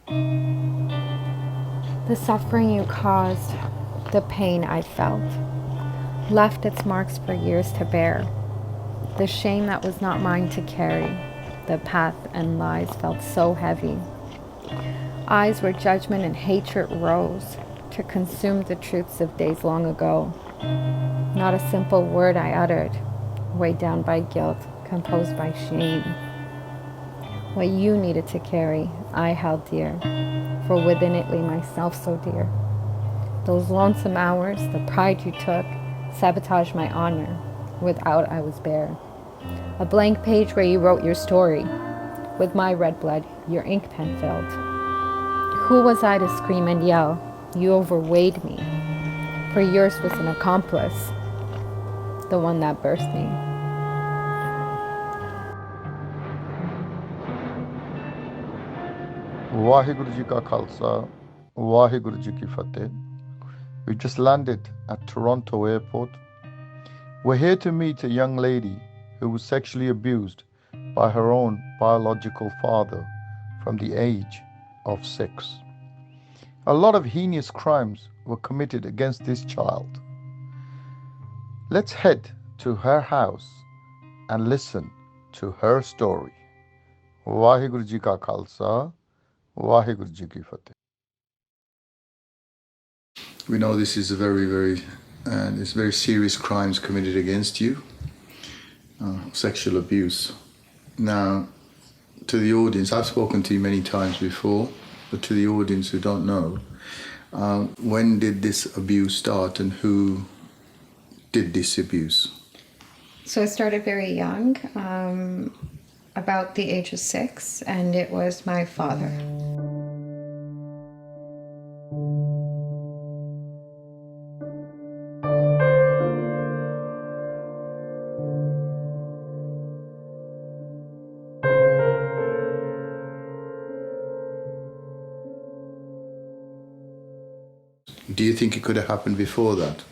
The suffering you caused, the pain I felt, left its marks for years to bear. The shame that was not mine to carry, the path and lies felt so heavy. Eyes where judgment and hatred rose to consume the truths of days long ago. Not a simple word I uttered, weighed down by guilt, composed by shame. What you needed to carry, I held dear, for within it lay myself so dear. Those lonesome hours, the pride you took, sabotaged my honor. Without, I was bare. A blank page where you wrote your story. With my red blood, your ink pen filled. Who was I to scream and yell? You overweighed me. For yours was an accomplice, the one that birthed me. Waheguru Ji Ka Khalsa, Waheguru Ji Ki Fateh. We just landed at Toronto airport. We're here to meet a young lady who was sexually abused by her own biological father from the age of 6. A lot of heinous crimes were committed against this child. Let's head to her house and listen to her story. Waheguru Ji Ka Khalsa, Waheguru Ji Ki Fateh. We know this is a very serious crimes committed against you, sexual abuse. Now, to the audience, I've spoken to you many times before, but to the audience who don't know, when did this abuse start and who did this abuse? So it started very young, about the age of 6, and it was my father. Do you think it could have happened before that?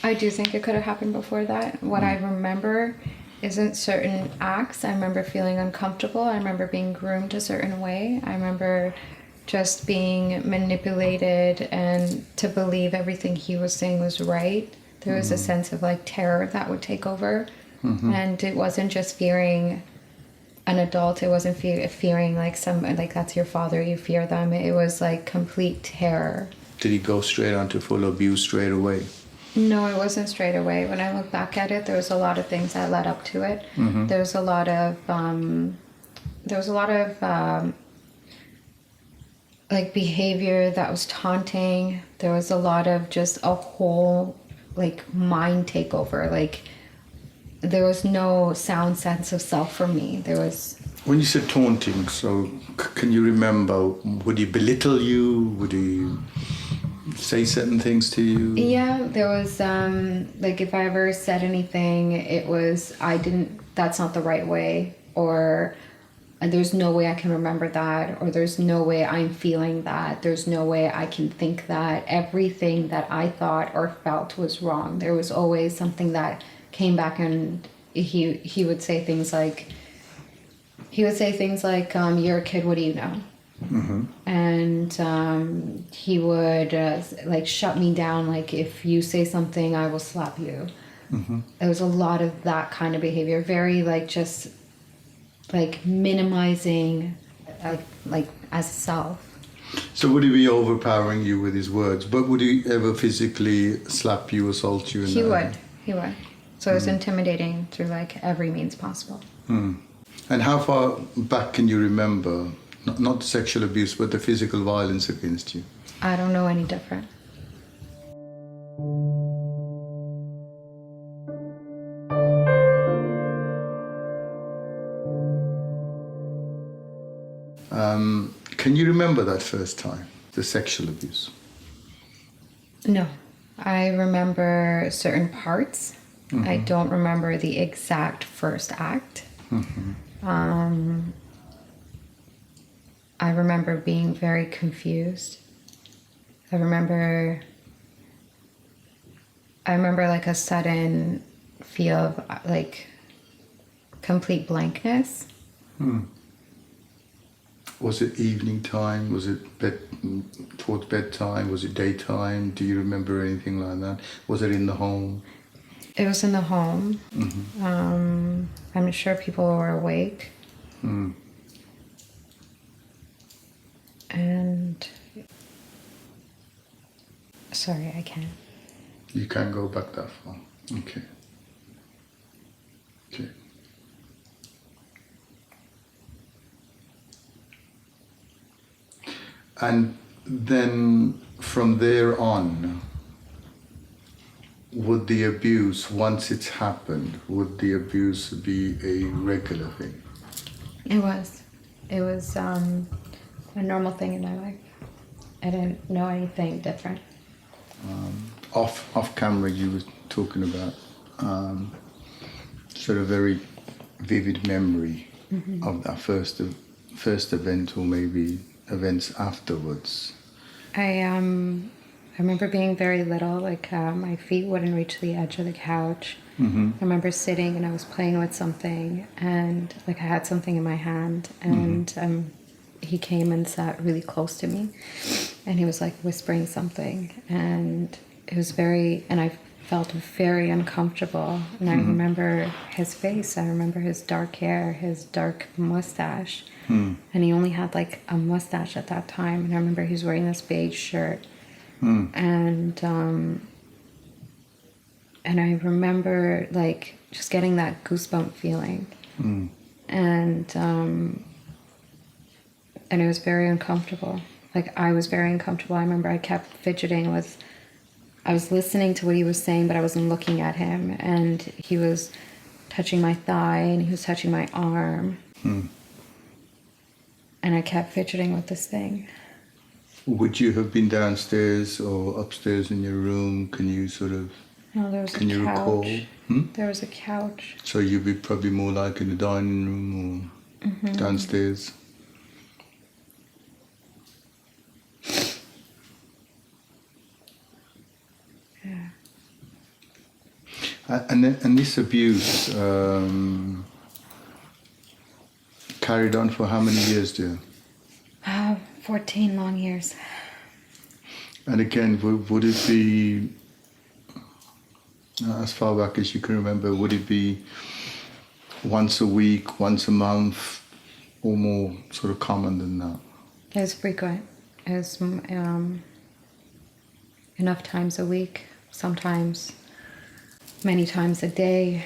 I do think it could have happened before that. What I remember isn't certain acts. I remember feeling uncomfortable. I remember being groomed a certain way. I remember just being manipulated and to believe everything he was saying was right. There was a sense of like terror that would take over. And it wasn't just fearing an adult. It wasn't fearing like like that's your father, you fear them. It was like complete terror. Did he go straight on to full abuse straight away? No, it wasn't straight away. When I look back at it, there was a lot of things that led up to it. There was a lot of like behavior that was taunting. There was a lot of just a whole like mind takeover. Like there was no sound sense of self for me. There was. When you said taunting, so can you remember, would he belittle you? Would he say certain things to you? Yeah, there was, like if I ever said anything, it was, that's not the right way, or there's no way I can remember that, or there's no way I'm feeling that, there's no way I can think that. Everything that I thought or felt was wrong. There was always something that came back, and he would say things like, you're a kid, what do you know? And he would like shut me down, like if you say something I will slap you. There was a lot of that kind of behavior, very like just like minimizing like as self. So would he be overpowering you with his words, but would he ever physically slap you, assault you? He would. So it was intimidating through like every means possible. And how far back can you remember, not sexual abuse, but the physical violence against you? I don't know any different. Can you remember that first time, the sexual abuse? No. I remember certain parts. I don't remember the exact first act. I remember being very confused. I remember like a sudden feel of like complete blankness. Was it evening time? Was it towards bedtime? Was it daytime? Do you remember anything like that? Was it in the home? It was in the home. I'm sure people were awake. And sorry, I can't. You can't go back that far. Okay. Okay. And then from there on, would the abuse, once it's happened, would the abuse be a regular thing? It was. It was a normal thing in my life. I didn't know anything different. Off camera, you were talking about sort of very vivid memory of that first event, or maybe events afterwards. I remember being very little, like my feet wouldn't reach the edge of the couch. I remember sitting and I was playing with something, and like I had something in my hand, and he came and sat really close to me, and he was like whispering something, and it was and I felt very uncomfortable. And I remember his face, I remember his dark hair, his dark mustache, and he only had like a mustache at that time. And I remember he was wearing this beige shirt, and I remember like just getting that goosebump feeling, and it was very uncomfortable. Like I was very uncomfortable. I remember I kept fidgeting I was listening to what he was saying, but I wasn't looking at him. And he was touching my thigh and he was touching my arm. And I kept fidgeting with this thing. Would you have been downstairs or upstairs in your room? Can you sort of, No, there was can a you couch. recall? There was a couch. So you'd be probably more like in the dining room or downstairs? Yeah. And this abuse carried on for how many years, dear? 14 long years. And again, would it be, as far back as you can remember, would it be once a week, once a month, or more sort of common than that? It was frequent. It was enough times a week, sometimes many times a day.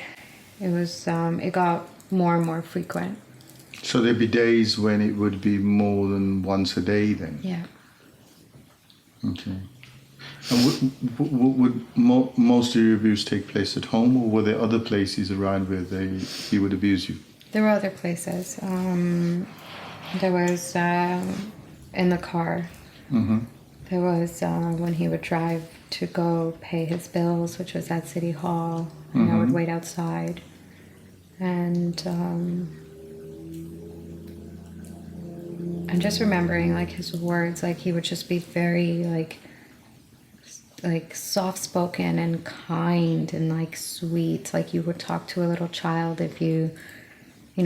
It was, it got more and more frequent. So there'd be days when it would be more than once a day then? Yeah. Okay. And would most of your abuse take place at home, or were there other places around where he would abuse you? There were other places. There was in the car. There was when he would drive to go pay his bills, which was at City Hall, and I would wait outside. And I'm just remembering like his words, like he would just be very like soft-spoken and kind and like sweet, like you would talk to a little child if you're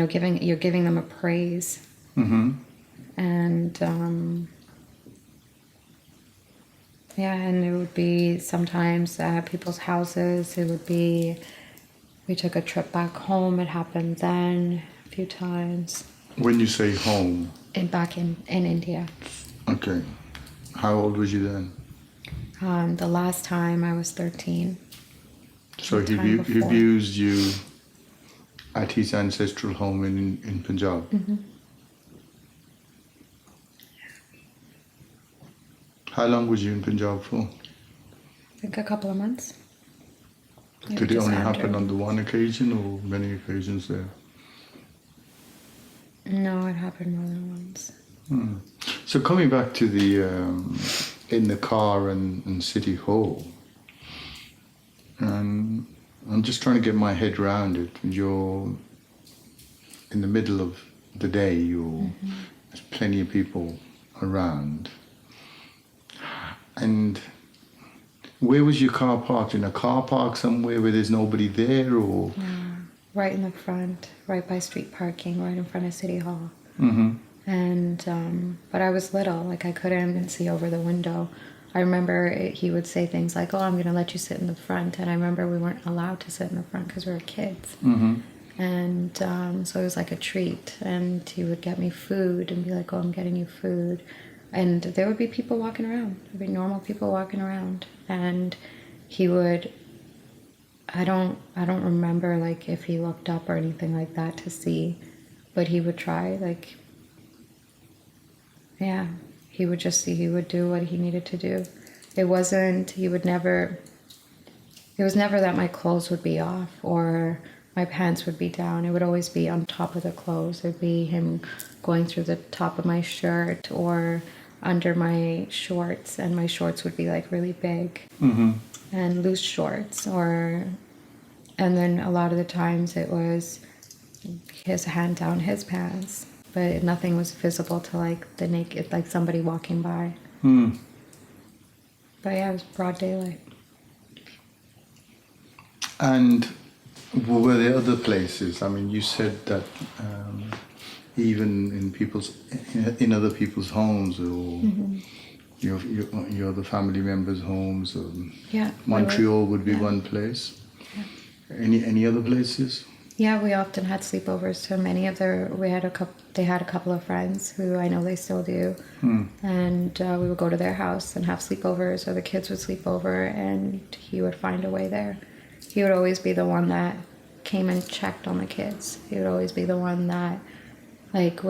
giving them a praise. And yeah, and it would be sometimes at people's houses. It would be, we took a trip back home. It happened then a few times. When you say home? Back in India. Okay. How old was you then? The last time I was 13. So he abused you at his ancestral home in Punjab? How long was you in Punjab for? I think a couple of months. Did it only happen on the one occasion or many occasions there? No, it happened more than once. So coming back to the in the car and City Hall, I'm just trying to get my head around it. You're in the middle of the day. There's plenty of people around. And where was your car parked? In a car park somewhere where there's nobody there, or? No, right in the front, right by street parking, right in front of City Hall. And but I was little, like I couldn't even see over the window. I remember he would say things like, "Oh, I'm going to let you sit in the front," and I remember we weren't allowed to sit in the front because we were kids. And so it was like a treat, and he would get me food and be like, "Oh, I'm getting you food," and there would be people walking around. There'd be normal people walking around, and he would. I don't remember like if he looked up or anything like that to see, but he would try, like, yeah, he would just see, he would do what he needed to do. It was never that my clothes would be off or my pants would be down. It would always be on top of the clothes. It'd be him going through the top of my shirt or under my shorts, and my shorts would be like really big and loose shorts, and then a lot of the times it was his hand down his pants, but nothing was visible to like the naked, like somebody walking by. But yeah, it was broad daylight. And were there other places? I mean, you said that even in other people's homes, or your other family members' homes, or Montreal would be one place. Any other places? Yeah, we often had sleepovers to many of they had a couple of friends who I know they still do. And we would go to their house and have sleepovers, or the kids would sleep over, and he would find a way there. He would always be the one that came and checked on the kids. He would always be the one that like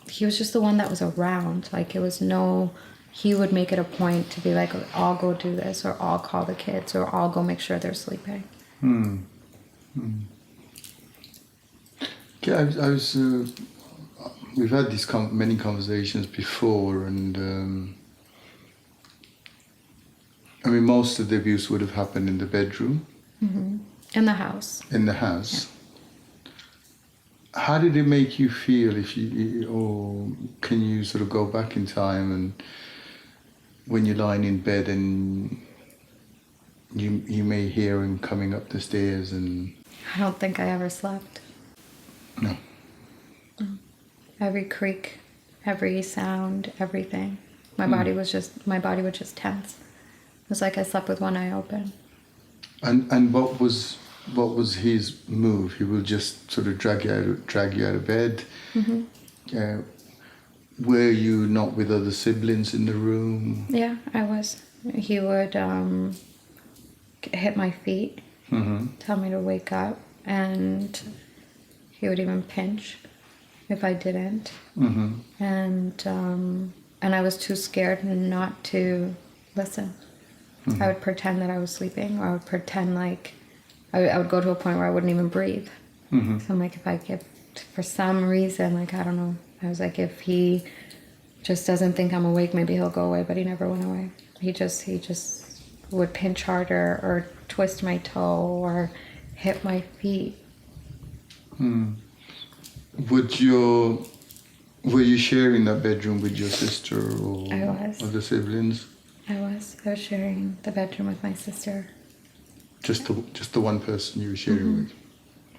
he was just the one that was around. Like he would make it a point to be like, I'll go do this, or I'll call the kids, or I'll go make sure they're sleeping. Yeah, we've had these many conversations before, and I mean, most of the abuse would have happened in the bedroom. In the house. In the house. Yeah. How did it make you feel, or can you sort of go back in time and when you're lying in bed and you may hear him coming up the stairs and... I don't think I ever slept. No. Every creak, every sound, everything. My body would just tense. It was like I slept with one eye open. And what was his move? He would just sort of drag you out of bed. Were you not with other siblings in the room? Yeah, I was. He would hit my feet, tell me to wake up, and he would even pinch if I didn't. And I was too scared not to listen. I would pretend that I was sleeping, or I would pretend like I would go to a point where I wouldn't even breathe. So I'm like, for some reason, like, I don't know, I was like, if he just doesn't think I'm awake, maybe he'll go away, but he never went away. He just would pinch harder, or twist my toe, or hit my feet. Were you sharing that bedroom with your sister or other siblings? I was sharing the bedroom with my sister. Just the one person you were sharing with?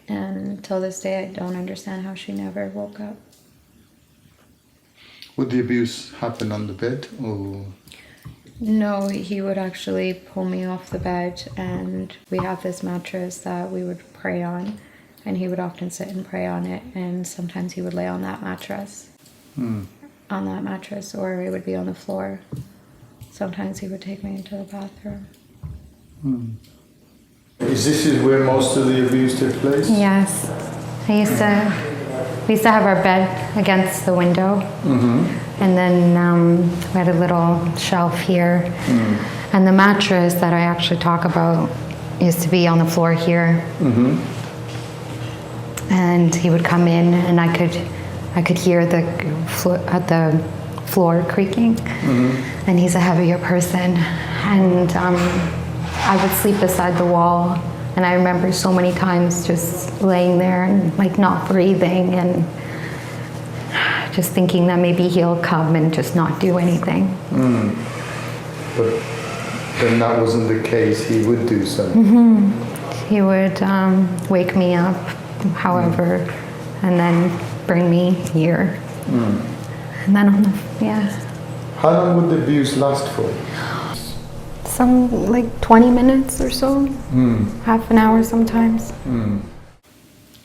And till this day, I don't understand how she never woke up. Would the abuse happen on the bed, or...? No, he would actually pull me off the bed, and we have this mattress that we would pray on, and he would often sit and pray on it, and sometimes he would lay on that mattress. Or it would be on the floor. Sometimes he would take me into the bathroom. This is where most of the abuse took place? Yes. We used to have our bed against the window. And then we had a little shelf here. And the mattress that I actually talk about used to be on the floor here. And he would come in, and I could hear the floor creaking. And he's a heavier person. And I would sleep beside the wall, and I remember so many times just laying there and like not breathing, and just thinking that maybe he'll come and just not do anything. But then that wasn't the case. He would do something. He would wake me up, however, and then bring me here. And then How long would the abuse last for? some like 20 minutes or so, half an hour sometimes.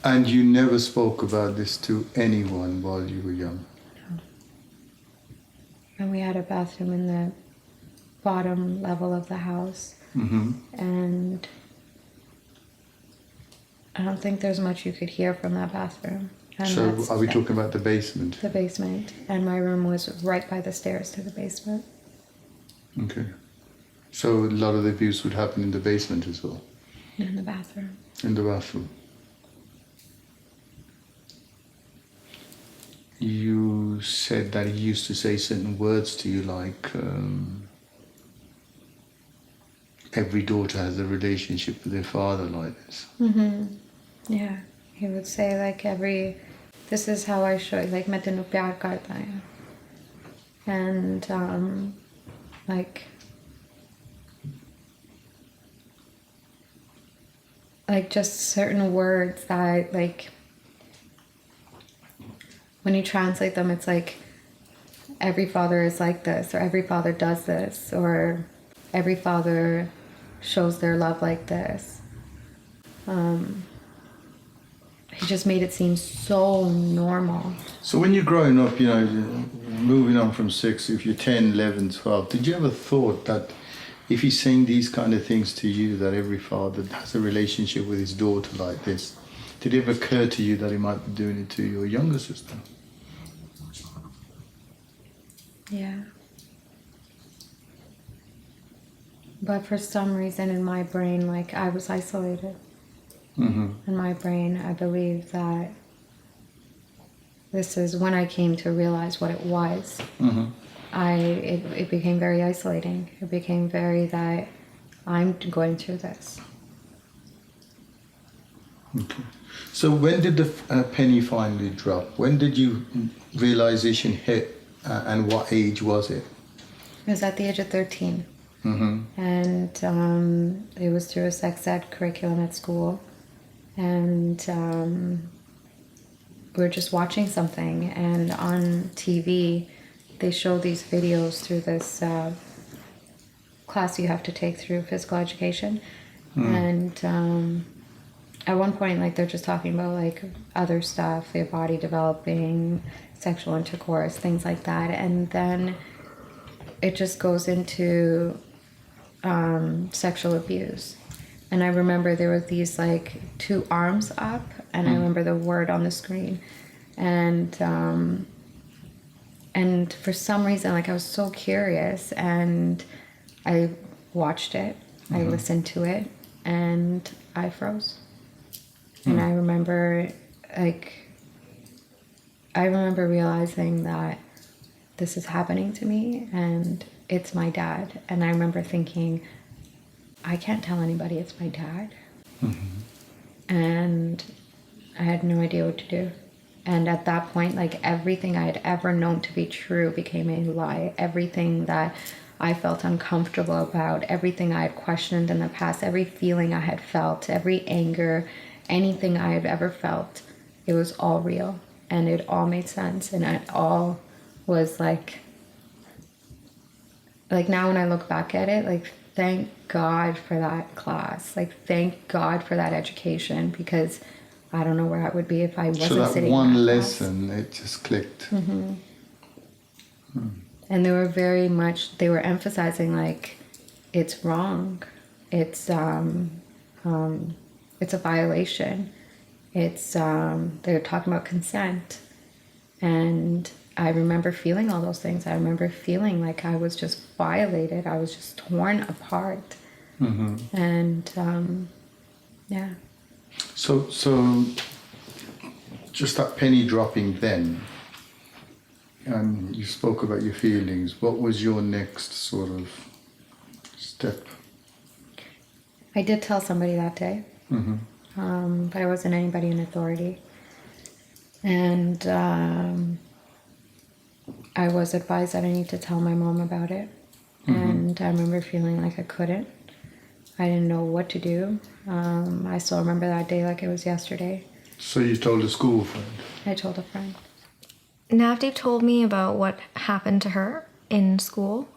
And you never spoke about this to anyone while you were young? And we had a bathroom in the bottom level of the house. And I don't think there's much you could hear from that bathroom. And So that's are we it. talking about the basement? The basement. And my room was right by the stairs to the basement. Okay. So a lot of the abuse would happen in the basement as well? In the bathroom. In the bathroom. You said that he used to say certain words to you like, every daughter has a relationship with their father like this. Yeah. He would say like this is how I show you, like मैं तेनू प्यार करता हूँ. And like just certain words that like when you translate them, it's like every father is like this, or every father does this, or every father shows their love like this. He just made it seem so normal. So when you're growing up, you know, moving on from 6, if you're 10, 11, 12, did you ever thought that if he's saying these kind of things to you, that every father has a relationship with his daughter like this, did it ever occur to you that he might be doing it to your younger sister? Yeah. But for some reason in my brain, like I was isolated. In my brain, I believe that this is when I came to realize what it was. It became very isolating. It became very that I'm going through this. Okay. So when did the penny finally drop? When did you realization hit, and what age was it? It was at the age of 13. And it was through a sex ed curriculum at school. And we were just watching something, and on TV they show these videos through this class you have to take through physical education. And at one point, like, they're just talking about like other stuff, their body developing, sexual intercourse, things like that, and then it just goes into sexual abuse. And I remember there were these like 2 arms up, and I remember the word on the screen, and for some reason, like, I was so curious, and I watched it, I listened to it, and I froze. And I remember realizing that this is happening to me, and it's my dad. And I remember thinking, I can't tell anybody it's my dad. And I had no idea what to do. And at that point, like, everything I had ever known to be true became a lie. Everything that I felt uncomfortable about, everything I had questioned in the past, every feeling I had felt, every anger, anything I had ever felt, it was all real. And it all made sense. And it all was like now when I look back at it, like, thank God for that class. Like, thank God for that education, because I don't know where I would be if I wasn't so sitting that one in that lesson, it just clicked. And they were emphasizing, like, it's wrong. It's a violation. It's they're talking about consent. And I remember feeling all those things. I remember feeling like I was just violated. I was just torn apart. And yeah. So just that penny dropping then, and you spoke about your feelings. What was your next sort of step? I did tell somebody that day, but it wasn't anybody in authority. And I was advised that I need to tell my mom about it. And I remember feeling like I couldn't. I didn't know what to do. I still remember that day like it was yesterday. So you told a school friend? I told a friend. Navdeep told me about what happened to her in school.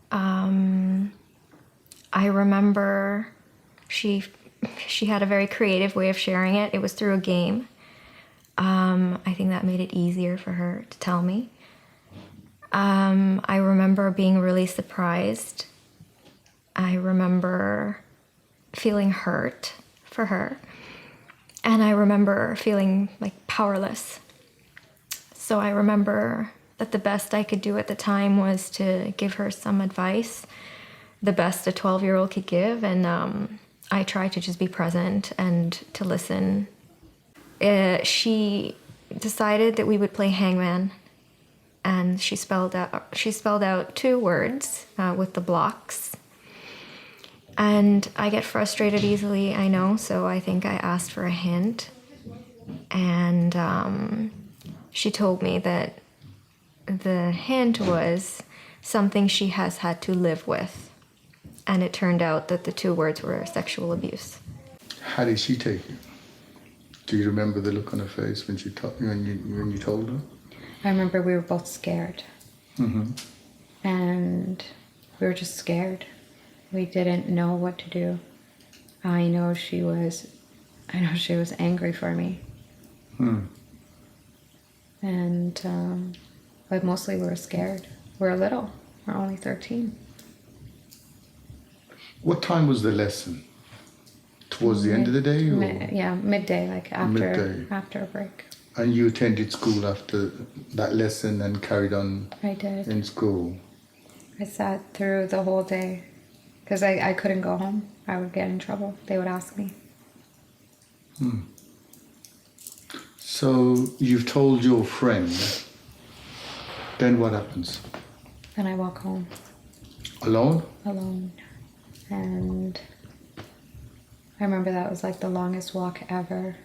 I remember she had a very creative way of sharing it. It was through a game. I think that made it easier for her to tell me. I remember being really surprised. I remember feeling hurt for her. And I remember feeling like powerless. So I remember that the best I could do at the time was to give her some advice, the best a 12-year-old could give, and I tried to just be present and to listen. She decided that we would play hangman, and she spelled out 2 words with the blocks. And I get frustrated easily, I know, so I think I asked for a hint. And she told me that the hint was something she has had to live with. And it turned out that the 2 words were sexual abuse. How did she take it? Do you remember the look on her face when when you told her? I remember we were both scared. Mm-hmm. And we were just scared. We didn't know what to do. I know she was angry for me. And but mostly we were scared. We're little. We're only 13. What time was the lesson? Towards the end of the day? Or? Midday, like Midday. after a break. And you attended school after that lesson and carried on I did. in school? I sat through the whole day because I couldn't go home. I would get in trouble. They would ask me. So you've told your friend, then what happens? Then I walk home Alone? alone. And I remember that was like the longest walk ever.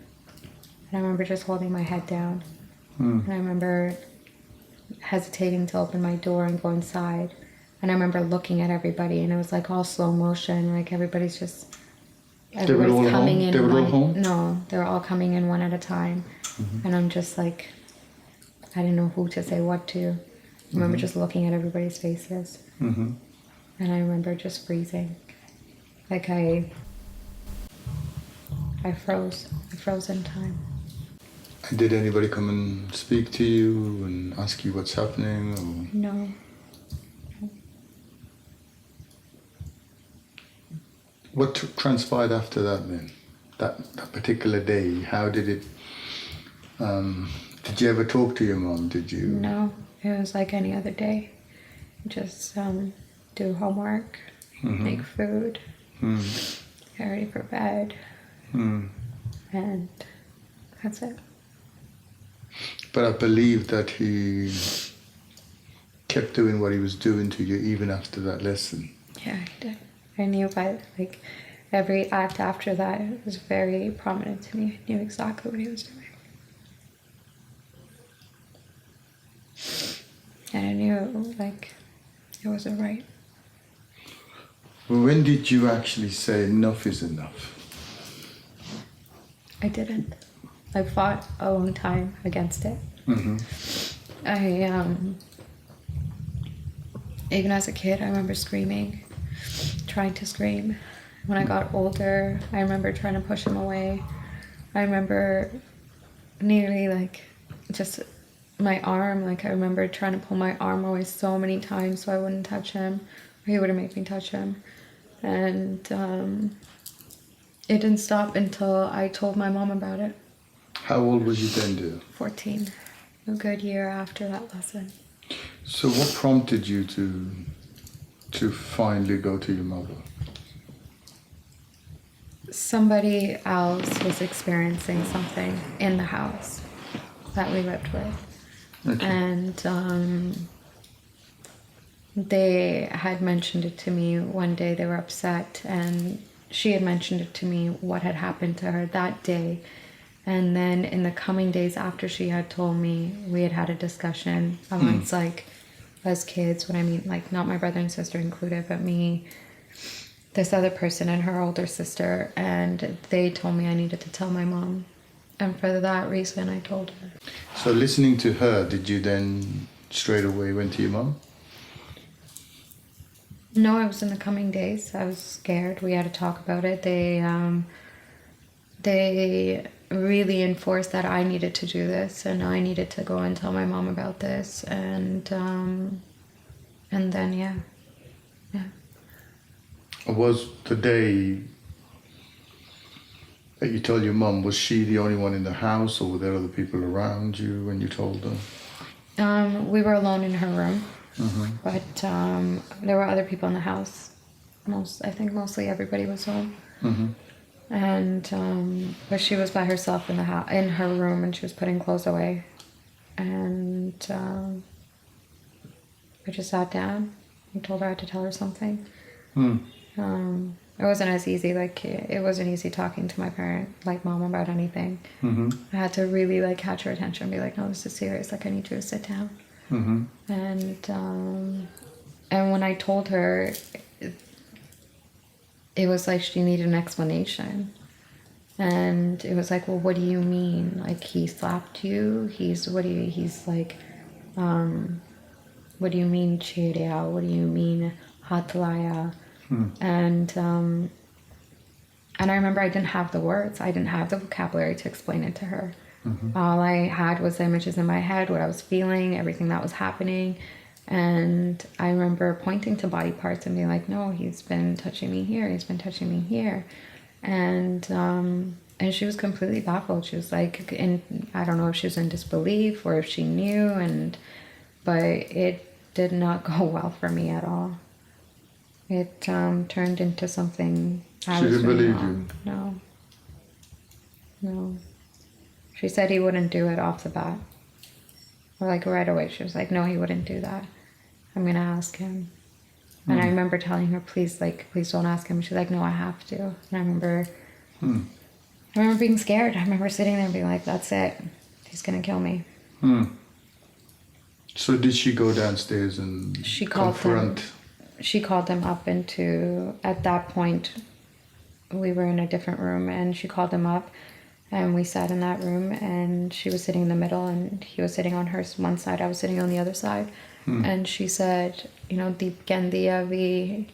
And I remember just holding my head down. And I remember hesitating to open my door and go inside. And I remember looking at everybody, and it was like all slow motion. Like everybody's all coming home? in. They were all home? No, they were all coming in one at a time. And I'm just like, I didn't know who to say what to. I remember just looking at everybody's faces. And I remember just freezing. Like I froze. I froze in time. And did anybody come and speak to you and ask you what's happening? Or? No. What transpired after that then? That particular day, how did it... did you ever talk to your mom? Did you? No. It was like any other day. Just do homework, make food, get ready for bed, and that's it. But I believe that he kept doing what he was doing to you even after that lesson. Yeah, I did. I knew by like every act after that, it was very prominent to me. I knew exactly what he was doing. And I knew like it wasn't right. When did you actually say enough is enough? I didn't. I fought a long time against it. Even as a kid, I remember screaming, trying to scream. When I got older, I remember trying to push him away. I remember nearly like just my arm, like I remember trying to pull my arm away so many times so I wouldn't touch him, or he wouldn't make me touch him. And it didn't stop until I told my mom about it. How old was you then, dear? 14, a good year after that lesson. So what prompted you to finally go to your mother? Somebody else was experiencing something in the house that we lived with. Okay. And they had mentioned it to me one day. They were upset, and she had mentioned it to me, what had happened to her that day. And then in the coming days after she had told me, we had had a discussion amongst like us kids, when I mean like not my brother and sister included, but me, this other person and her older sister, and they told me I needed to tell my mom And for that reason, I told her. So listening to her, did you then straight away went to your mum? No, it was in the coming days. I was scared. We had to talk about it. They really enforced that I needed to do this, and I needed to go and tell my mom about this, and then yeah. Was the day that you told your mum, was she the only one in the house, or were there other people around you when you told her? We were alone in her room, Mm-hmm. but there were other people in the house. I think mostly everybody was home. Mm-hmm. And but she was by herself in in her room, and she was putting clothes away. And I just sat down and told her I had to tell her something. It wasn't as easy. Like, it wasn't easy talking to my parent, like mom, about anything. Mm-hmm. I had to really like catch her attention and be like, no, this is serious. Like, I need you to sit down. Mm-hmm. And when I told her, it was like she needed an explanation. And it was like, well, what do you mean? Like, he slapped you? He's like, what do you mean, Chiria? What do you mean, Hatlaya? And I remember I didn't have the words. I didn't have the vocabulary to explain it to her. Mm-hmm. All I had was the images in my head, what I was feeling, everything that was happening. And I remember pointing to body parts and being like, no, he's been touching me here. He's been touching me here. And she was completely baffled. She was like, I don't know if she was in disbelief or if she knew. But it did not go well for me at all. It turned into something I She was didn't doing believe wrong. No. She said he wouldn't do it off the bat. Or like right away. She was like, no, he wouldn't do that. I'm going to ask him. And I remember telling her, please don't ask him. She's like, no, I have to. And I remember being scared. I remember sitting there and being like, that's it. He's going to kill me. So did she go downstairs and confront? She called them up into, at that point, we were in a different room, and she called them up, and we sat in that room, and she was sitting in the middle, and he was sitting on her one side, I was sitting on the other side. And she said, Deep Gandia vi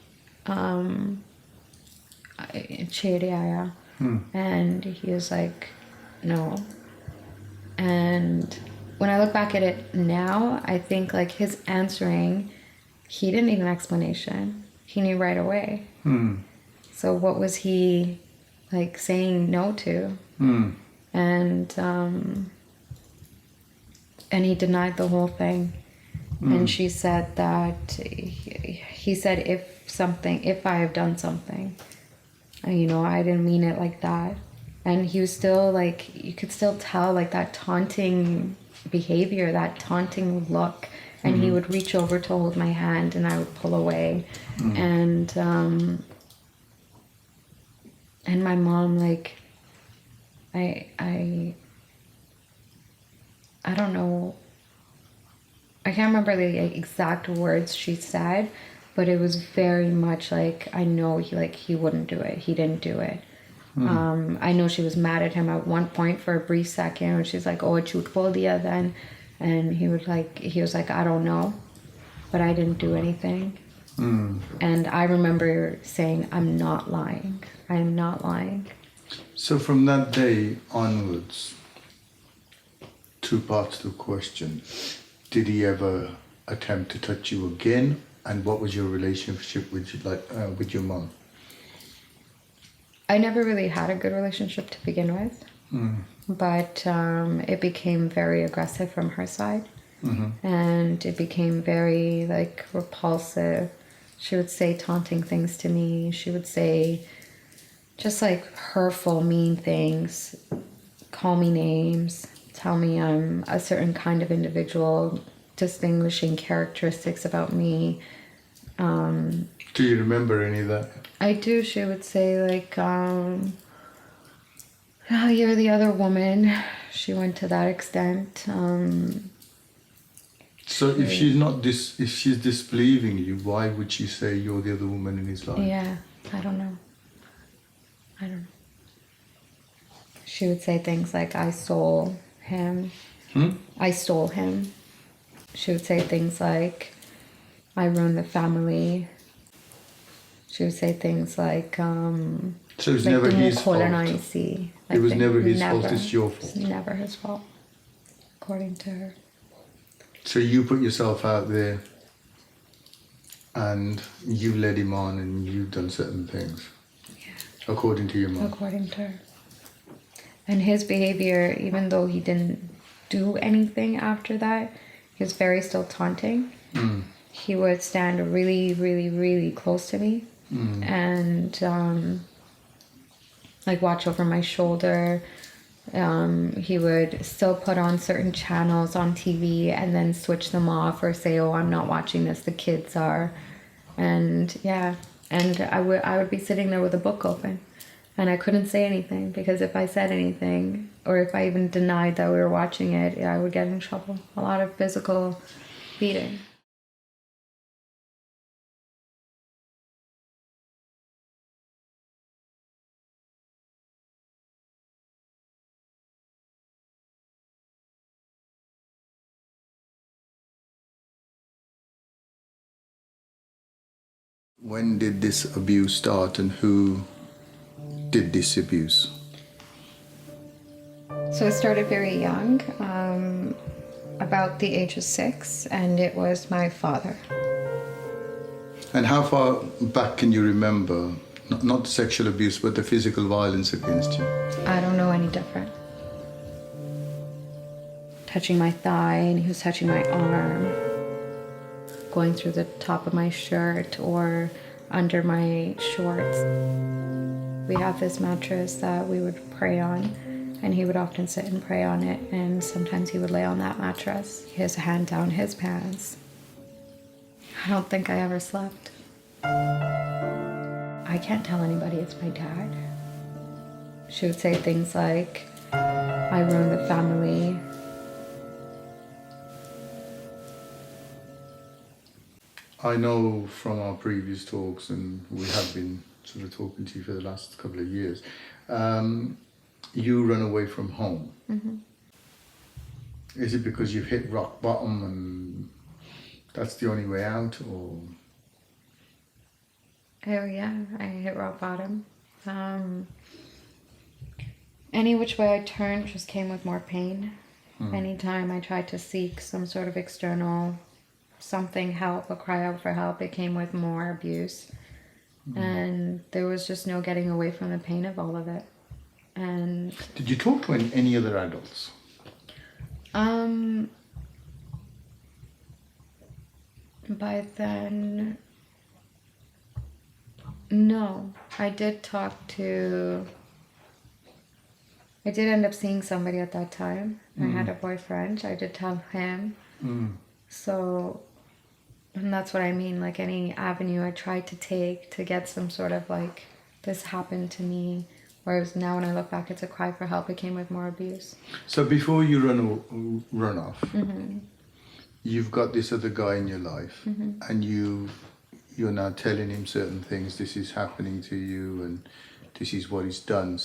Chiriaya. And he was like, no. And when I look back at it now, I think like his answering, he didn't need an explanation. He knew right away. So what was he like saying no to? And he denied the whole thing. And she said that he said if I have done something, I didn't mean it like that. And he was still like, you could still tell like that taunting behavior, that taunting look. And he would reach over to hold my hand, and I would pull away. And my mom, like, I don't know. I can't remember the exact words she said, but it was very much like, I know he wouldn't do it. He didn't do it. I know she was mad at him at one point for a brief second, and she's like, oh, chut bol diya then. And he was like, I don't know, but I didn't do anything. And I remember saying, I'm not lying. I am not lying. So from that day onwards, two parts to the question. Did he ever attempt to touch you again? And what was your relationship with your mum? I never really had a good relationship to begin with. But it became very aggressive from her side. And it became very like repulsive. She would say taunting things to me. She would say just like hurtful, mean things, call me names, tell me I'm a certain kind of individual, distinguishing characteristics about me. Do you remember any of that? I do. She would say like, oh, you're the other woman. She went to that extent. So if she's disbelieving you, why would she say you're the other woman in his life? Yeah, I don't know. She would say things like, I stole him. I stole him. She would say things like, I ruined the family. She would say things like, So it was like never his it fault. It was never his fault, it's your fault. It's never his fault, according to her. So you put yourself out there and you led him on and you've done certain things. Yeah. According to your mom. According to her. And his behavior, even though he didn't do anything after that, he was very still taunting. He would stand really, really, really close to me and like watch over my shoulder. He would still put on certain channels on TV and then switch them off or say, oh, I'm not watching this, the kids are. And yeah, and I would be sitting there with a book open and I couldn't say anything, because if I said anything or if I even denied that we were watching it, I would get in trouble. A lot of physical beating. When did this abuse start and who did this abuse? So it started very young, about the age of 6, and it was my father. And how far back can you remember, not the sexual abuse, but the physical violence against you? I don't know any different. Touching my thigh, and he was touching my arm, going through the top of my shirt or under my shorts. We have this mattress that we would pray on, and he would often sit and pray on it, and sometimes he would lay on that mattress, his hand down his pants. I don't think I ever slept. I can't tell anybody it's my dad. She would say things like, I ruined the family. I know from our previous talks, and we have been sort of talking to you for the last couple of years, you run away from home. Is it because you've hit rock bottom and that's the only way out, or? Oh yeah, I hit rock bottom. Any which way I turned just came with more pain. Anytime I tried to seek some sort of external help or cry out for help, it came with more abuse. And there was just no getting away from the pain of all of it. And did you talk to any other adults? By then, no. I did end up seeing somebody at that time. I had a boyfriend. I did tell him. So, and that's what I mean, like any avenue I tried to take to get some sort of like, this happened to me. Whereas now when I look back, it's a cry for help. It came with more abuse. So before you run off, you've got this other guy in your life, and you're now telling him certain things. This is happening to you, and this is what he's done.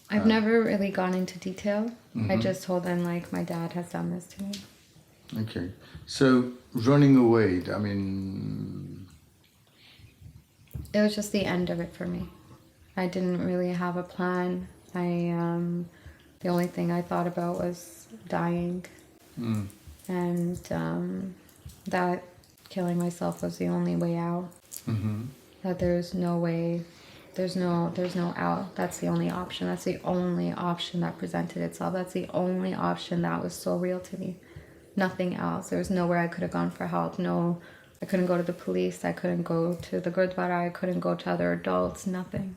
I've never really gone into detail. I just told him like my dad has done this to me. Okay, so running away. I mean, it was just the end of it for me. I didn't really have a plan. The only thing I thought about was dying, and that killing myself was the only way out. That there's no way, there's no out. That's the only option. That's the only option that presented itself. That's the only option that was so real to me. Nothing else. There was nowhere I could have gone for help. No, I couldn't go to the police. I couldn't go to the Gurdwara. I couldn't go to other adults. Nothing.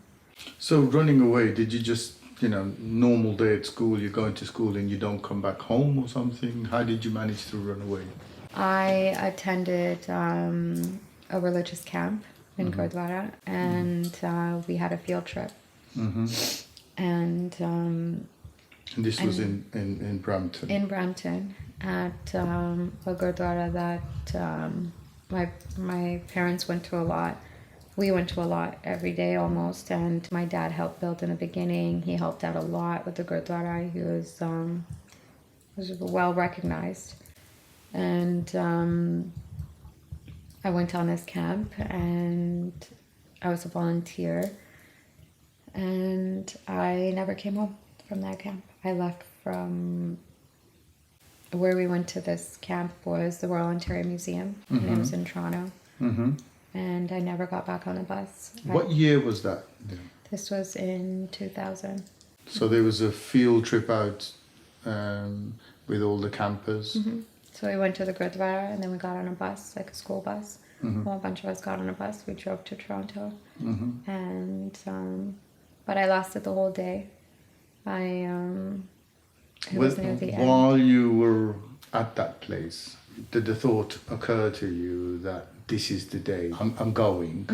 So running away, did you just, normal day at school, you're going to school and you don't come back home or something? How did you manage to run away? I attended a religious camp in Gurdwara, and we had a field trip. And this was in Brampton? In Brampton, at a Gurdwara that my parents went to a lot. we went to a lot every day almost, and my dad helped build in the beginning. He helped out a lot with the Gurdwara. He was well recognized. And I went on this camp, and I was a volunteer, and I never came home from that camp. I left from where we went to this camp was the Royal Ontario Museum, and it was in Toronto. And I never got back on the bus. What year was that? This was in 2000. So there was a field trip out with all the campers. So we went to the Gurdwara, and then we got on a bus, like a school bus. Well, a bunch of us got on a bus. We drove to Toronto. And but I lasted the whole day. It was near the end. While you were at that place, did the thought occur to you that this is the day I'm going?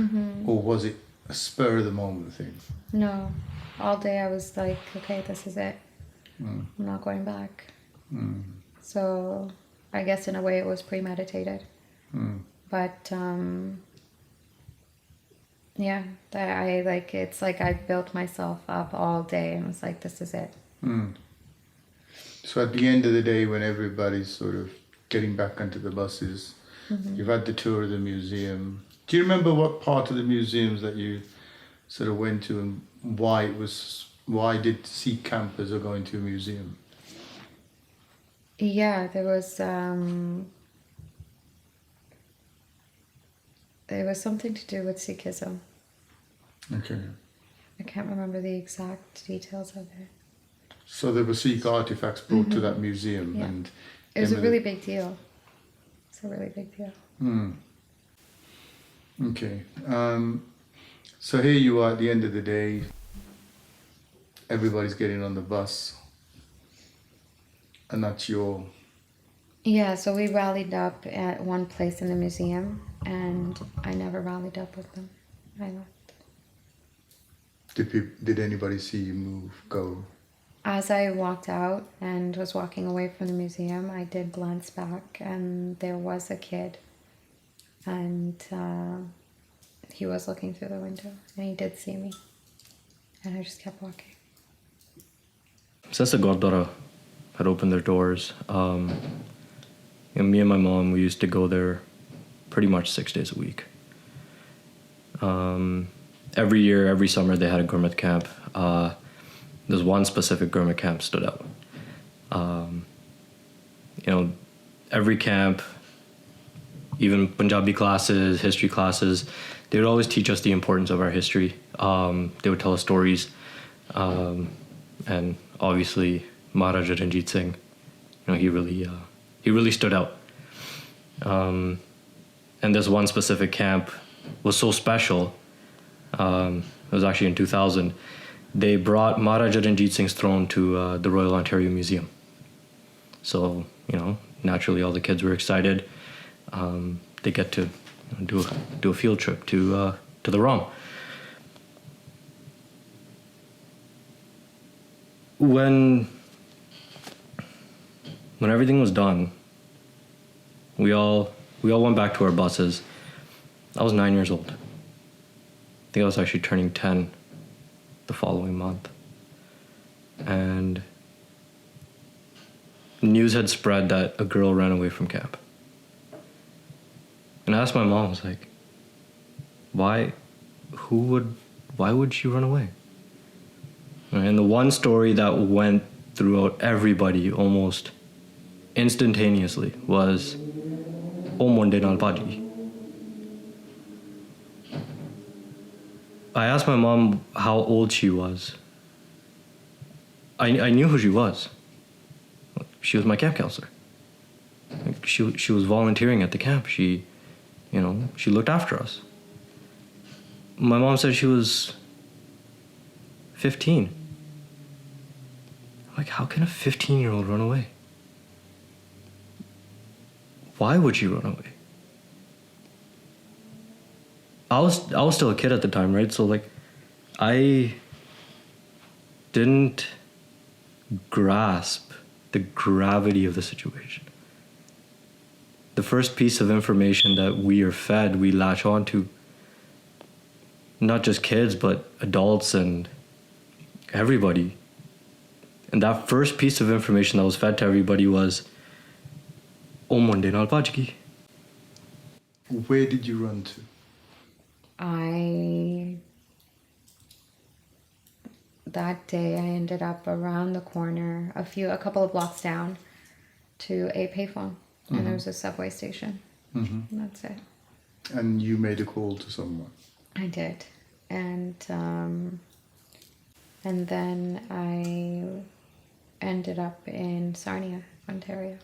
Or was it a spur of the moment thing? No. All day I was like, okay, this is it. I'm not going back. So I guess in a way it was premeditated. But yeah, I like, it's like I built myself up all day and was like, this is it. So at the end of the day, when everybody's sort of getting back onto the buses, you've had the tour of the museum. Do you remember what part of the museums that you sort of went to, and why did Sikh campers are going to a museum? Yeah, there was something to do with Sikhism. Okay. I can't remember the exact details of it. So there were Sikh artifacts brought to that museum, Yeah. and It was a really big deal. It's a really big deal. Okay. So here you are at the end of the day. Everybody's getting on the bus, and that's your... Yeah, so we rallied up at one place in the museum, and I never rallied up with them. I left. Did anybody see you go? As I walked out and was walking away from the museum, I did glance back, and there was a kid, and he was looking through the window, and he did see me, and I just kept walking. Since the Gurdwara had opened their doors, me and my mom, we used to go there pretty much 6 days a week. Every year, every summer, they had a Gurmat camp. There's one specific Gurmat camp stood out. Every camp, even Punjabi classes, history classes, they would always teach us the importance of our history. They would tell us stories. And obviously, Maharaja Ranjit Singh, he really stood out. And this one specific camp was so special. It was actually in 2000. They brought Maharaja Ranjit Singh's throne to the Royal Ontario Museum. So, naturally all the kids were excited. They get to do a field trip to the ROM. When everything was done, we all went back to our buses. I was 9 years old. I think I was actually turning 10 the following month. And news had spread that a girl ran away from camp. And I asked my mom, I was like, why would she run away? And the one story that went throughout everybody almost instantaneously was O Monde Nal Bhaji. I asked my mom how old she was. I knew who she was. She was my camp counselor. She was volunteering at the camp. She looked after us. My mom said she was 15. Like, how can a 15-year-old run away? Why would she run away? I was still a kid at the time, right? So like, I didn't grasp the gravity of the situation. The first piece of information that we are fed, we latch onto. not just kids, but adults and everybody. And that first piece of information that was fed to everybody was, "Oh, Monday naal bhaj gayi." Where did you run to? That day I ended up around the corner, a couple of blocks down to a payphone. And there was a subway station. And that's it. And you made a call to someone? I did. And then I ended up in Sarnia, Ontario.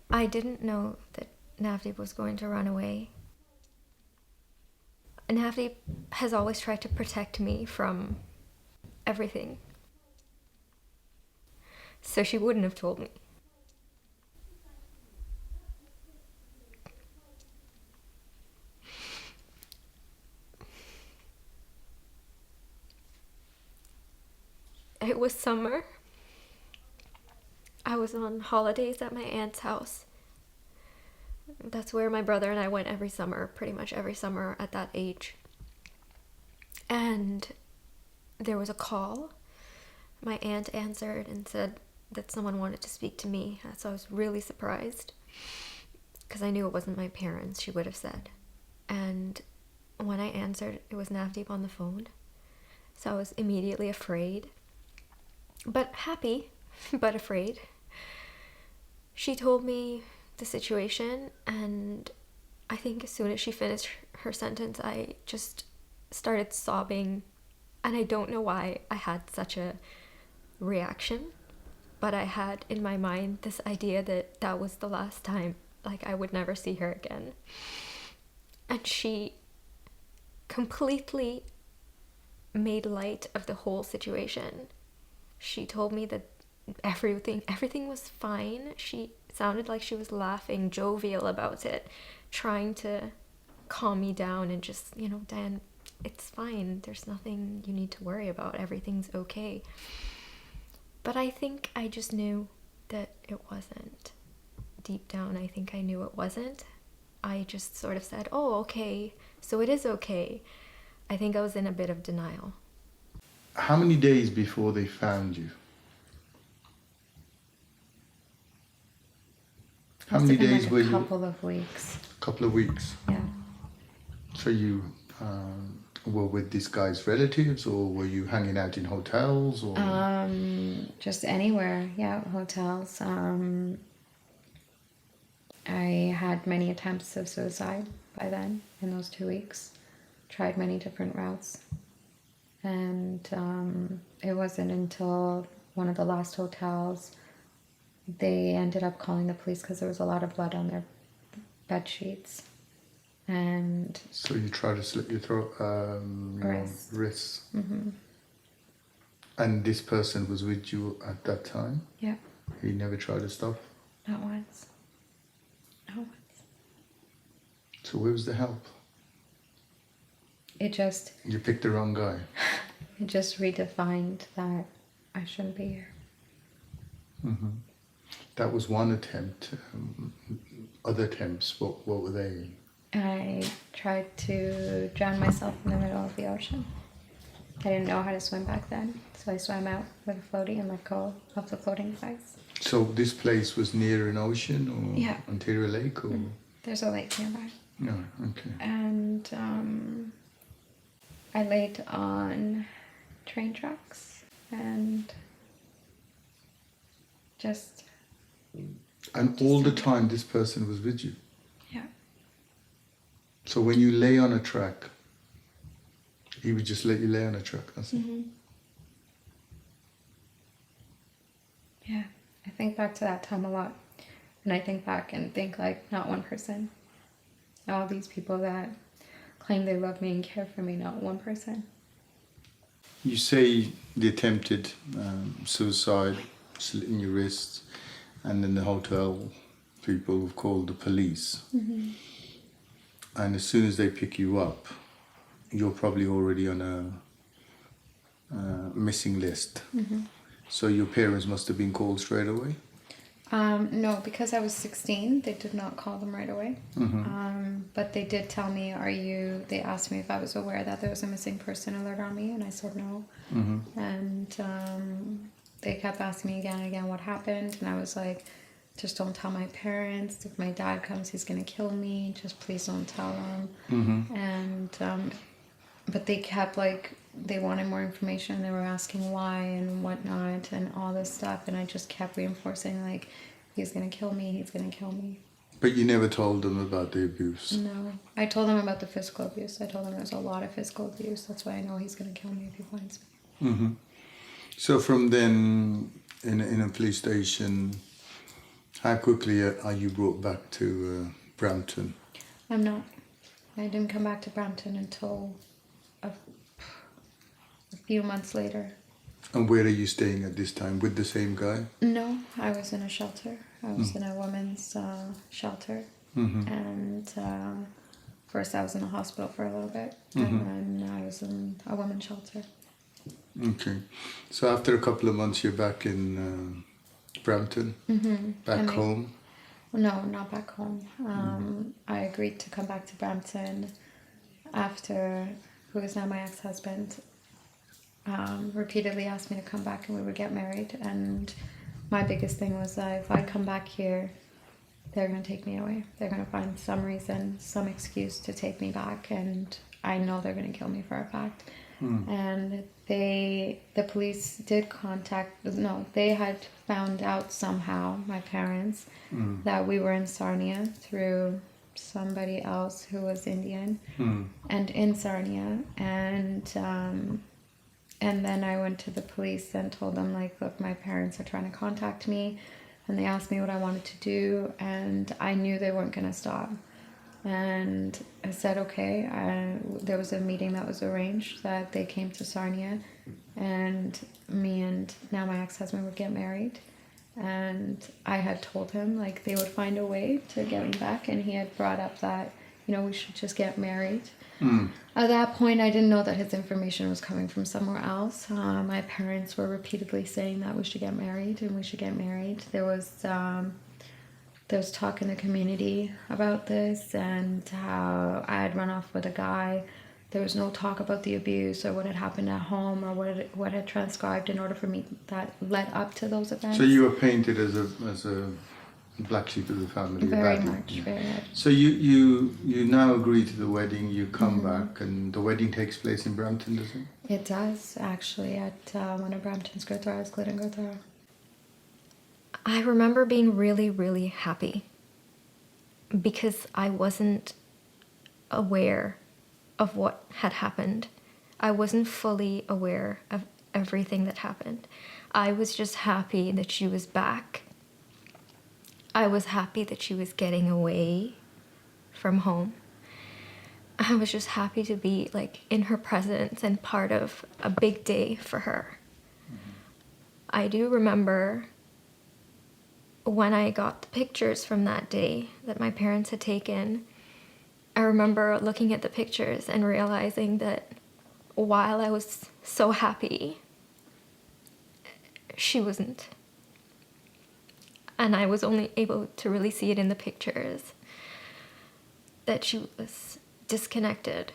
I didn't know that Navdeep was going to run away. Navdeep has always tried to protect me from everything. So she wouldn't have told me. It was summer. I was on holidays at my aunt's house. That's where my brother and I went every summer, pretty much every summer at that age. And there was a call. My aunt answered and said that someone wanted to speak to me. So I was really surprised because I knew it wasn't my parents, she would have said. And when I answered, it was Navdeep on the phone. So I was immediately afraid, but happy, but afraid. She told me the situation, and I think as soon as she finished her sentence, I just started sobbing. And I don't know why I had such a reaction, but I had in my mind this idea that that was the last time, like I would never see her again. And she completely made light of the whole situation. She told me that everything was fine. She sounded like she was laughing, jovial about it, trying to calm me down and just, Dan, it's fine. There's nothing you need to worry about. Everything's okay. But I think I just knew that it wasn't. Deep down, I think I knew it wasn't. I just sort of said, oh, okay, so it is okay. I think I was in a bit of denial. How many days before they found you? How many days were you? A couple of weeks. A couple of weeks. Yeah. So you were with this guy's relatives, or were you hanging out in hotels, or? Just anywhere. Yeah, hotels. I had many attempts of suicide by then in those 2 weeks. Tried many different routes. And it wasn't until one of the last hotels they ended up calling the police because there was a lot of blood on their bed sheets. And so you tried to slit your throat, wrists. wrists. Mm-hmm. And this person was with you at that time? Yeah, He never tried to stop? not once. Not once. So where was the help? It just You picked the wrong guy. redefined that I shouldn't be here. That was one attempt. Other attempts, what were they? I tried to drown myself in the middle of the ocean. I didn't know how to swim back then, so I swam out with a floaty and let go of the floating device. So this place was near an ocean or Yeah. Ontario Lake or? There's a lake nearby. No, okay. And I laid on train tracks and just, And all the time this person was with you? yeah. So when you lay on a track, he would just let you lay on a track, that's it? Yeah, I think back to that time a lot. And I think back and think like, not one person. All these people that claim they love me and care for me, not one person. You say the attempted suicide, slitting your wrists, and then the hotel people have called the police. And as soon as they pick you up, you're probably already on a missing list. So your parents must have been called straight away? No, because I was 16, they did not call them right away. But they did tell me, they asked me if I was aware that there was a missing person alert on me, and I said no. And they kept asking me again and again what happened, and I was like, just don't tell my parents. If my dad comes, he's gonna kill me. Just please don't tell him. And but they kept they wanted more information. They were asking why and whatnot and all this stuff, and I just kept reinforcing he's gonna kill me. He's gonna kill me. But you never told them about the abuse? No, I told them about the physical abuse. I told them there's a lot of physical abuse. That's why I know he's gonna kill me if he finds me. So from then, in a police station, how quickly are you brought back to Brampton? I'm not. I didn't come back to Brampton until a few months later. And where are you staying at this time? With the same guy? No, I was in a shelter. I was in a women's shelter. And first I was in a hospital for a little bit. And then I was in a women's shelter. Okay. So after a couple of months, you're back in Brampton? Back home? No, not back home. I agreed to come back to Brampton after, who is now my ex-husband, repeatedly asked me to come back and we would get married. And my biggest thing was that if I come back here, they're going to take me away. They're going to find some reason, some excuse to take me back, and I know they're going to kill me for a fact. And the police did they had found out somehow, my parents, that we were in Sarnia through somebody else who was Indian and in Sarnia. And then I went to the police and told them, look, my parents are trying to contact me, and they asked me what I wanted to do, and I knew they weren't going to stop. And I said, okay. There was a meeting that was arranged that they came to Sarnia, and me and now my ex-husband would get married. And I had told him, they would find a way to get me back, and he had brought up that, we should just get married. At that point, I didn't know that his information was coming from somewhere else. My parents were repeatedly saying that we should get married and we should get married. There was talk in the community about this and how I had run off with a guy. There was no talk about the abuse or what had happened at home or what had transcribed in order for me that led up to those events. So you were painted as a black sheep of the family? Very much. So you now agree to the wedding, you come back, and the wedding takes place in Brampton, does it? It does, actually, at one of Brampton's Gurdwaras, Glidden Gurdwara. I remember being really, really happy because I wasn't aware of what had happened. I wasn't fully aware of everything that happened. I was just happy that she was back. I was happy that she was getting away from home. I was just happy to be in her presence and part of a big day for her. I do remember when I got the pictures from that day that my parents had taken. I remember looking at the pictures and realizing that while I was so happy, she wasn't. And I was only able to really see it in the pictures that she was disconnected.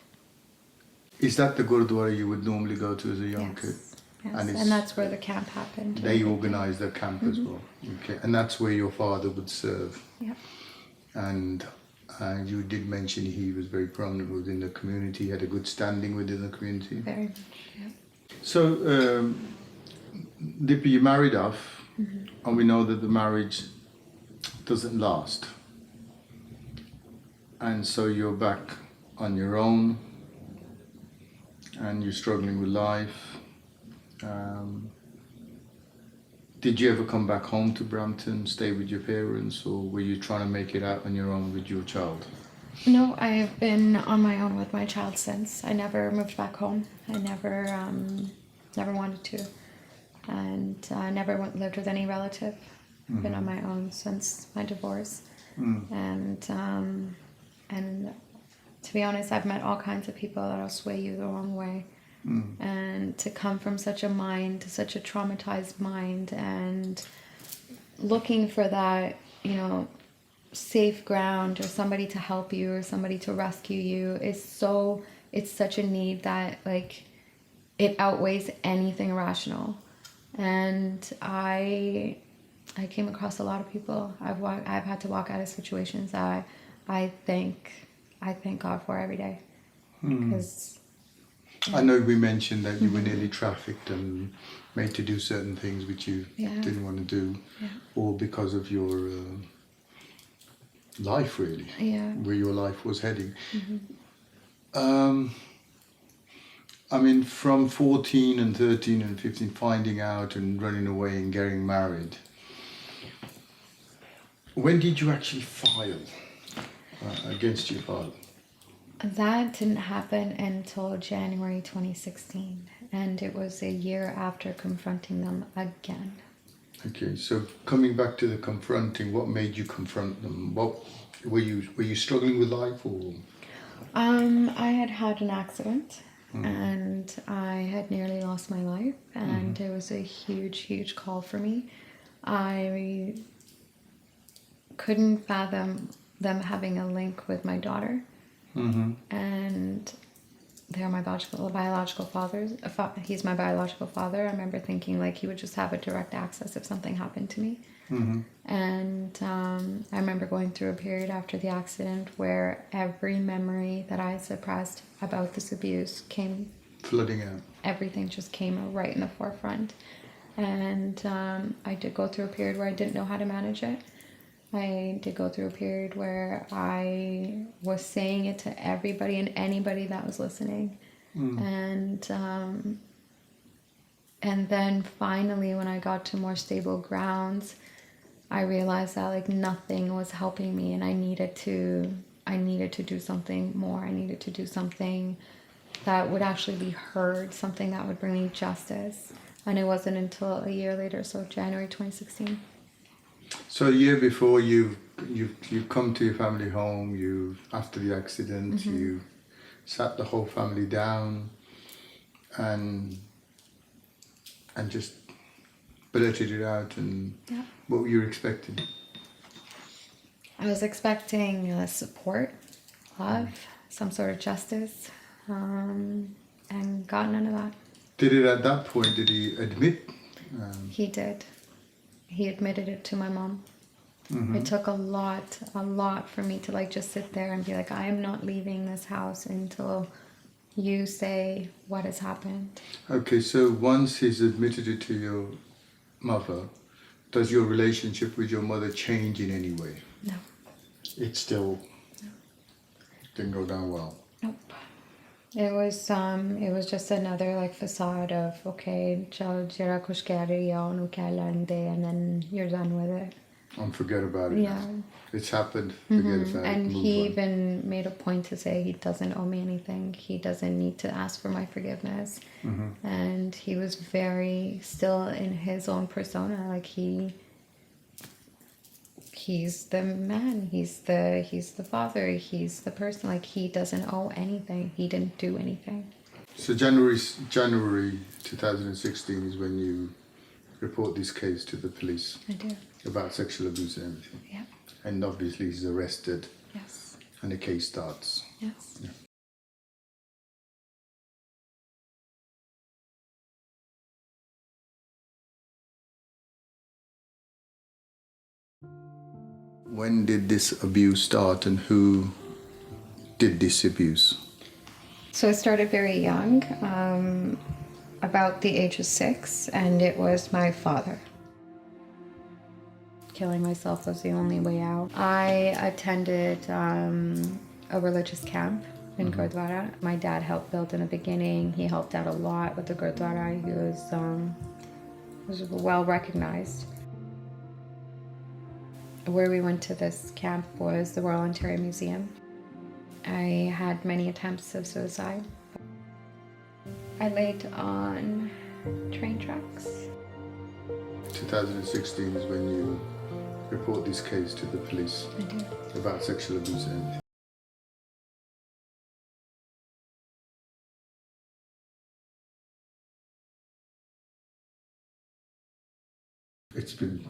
Is that the Gurdwara you would normally go to as a young kid? Yes, And and, it's- that's where the camp happened. They organised their camp as well. Okay, and that's where your father would serve. Yep. And you did mention he was very prominent within the community, had a good standing within the community. Very much, yeah. So, Dippy, you married off, and we know that the marriage doesn't last. And so you're back on your own, and you're struggling with life. Did you ever come back home to Brampton, stay with your parents, or were you trying to make it out on your own with your child? No, I have been on my own with my child since. I never moved back home. I never wanted to, and I never lived with any relative. I've been on my own since my divorce, and to be honest, I've met all kinds of people that'll sway you the wrong way. And to come from such a mind, such a traumatized mind, and looking for that, you know, safe ground or somebody to help you or somebody to rescue you it's such a need that like it outweighs anything rational. And I came across a lot of people. I've had to walk out of situations that I thank God for every day, because I know we mentioned that you were nearly trafficked and made to do certain things which you didn't want to do, or because of your life, really, where your life was heading. I mean, from 14 and 13 and 15, finding out and running away and getting married, when did you actually file against your father? that didn't happen until January 2016, and it was a year after confronting them again. Okay, so coming back to the confronting, what made you confront them? What were you struggling with life, or? I had an accident, and I had nearly lost my life, and it was a huge call for me. I couldn't fathom them having a link with my daughter, and they're my biological fathers. He's my biological father. I remember thinking like he would just have a direct access if something happened to me. And I remember going through a period after the accident where every memory that I suppressed about this abuse came Flooding out. everything just came right in the forefront. And I did go through a period where I didn't know how to manage it. I did go through a period where I was saying it to everybody and anybody that was listening. And then finally, when I got to more stable grounds, I realized that like nothing was helping me, and I needed to do something more. I needed to do something that would actually be heard, something that would bring me justice. And it wasn't until a year later, so January 2016. So a year before, you've come to your family home. You, after the accident, you sat the whole family down and just blurted it out. And what were you expecting? I was expecting support, love, some sort of justice, and got none of that. At that point, did he admit? He did. He admitted it to my mom. It took a lot for me to like just sit there and be like, I am not leaving this house until you say what has happened. Okay, so once he's admitted it to your mother, does your relationship with your mother change in any way? No. It still didn't go down well. Nope. It was just another like facade of okay, chal jara kuch keh rahi hai, onu keh learn de, and then you're done with it. And forget about it. Yeah. Now. It's happened. Forget about it. And Move he on. even made a point to say he doesn't owe me anything. He doesn't need to ask for my forgiveness. And he was very still in his own persona. Like he's the man. He's the father. He's the person. Like he doesn't owe anything. He didn't do anything. So January 2016 is when you report this case to the police I do. about sexual abuse and everything. Yeah. And obviously he's arrested Yes. and the case starts. Yes. Yeah. When did this abuse start and who did this abuse? So I started very young, about the age of 6, and it was my father. Killing myself was the only way out. I attended a religious camp in Gurdwara. My dad helped build in the beginning. He helped out a lot with the Gurdwara. He was well recognized. Where we went to this camp was the Royal Ontario Museum. I had many attempts of suicide. I laid on train tracks. 2016 is when you report this case to the police I do. about sexual abuse and everything. It's been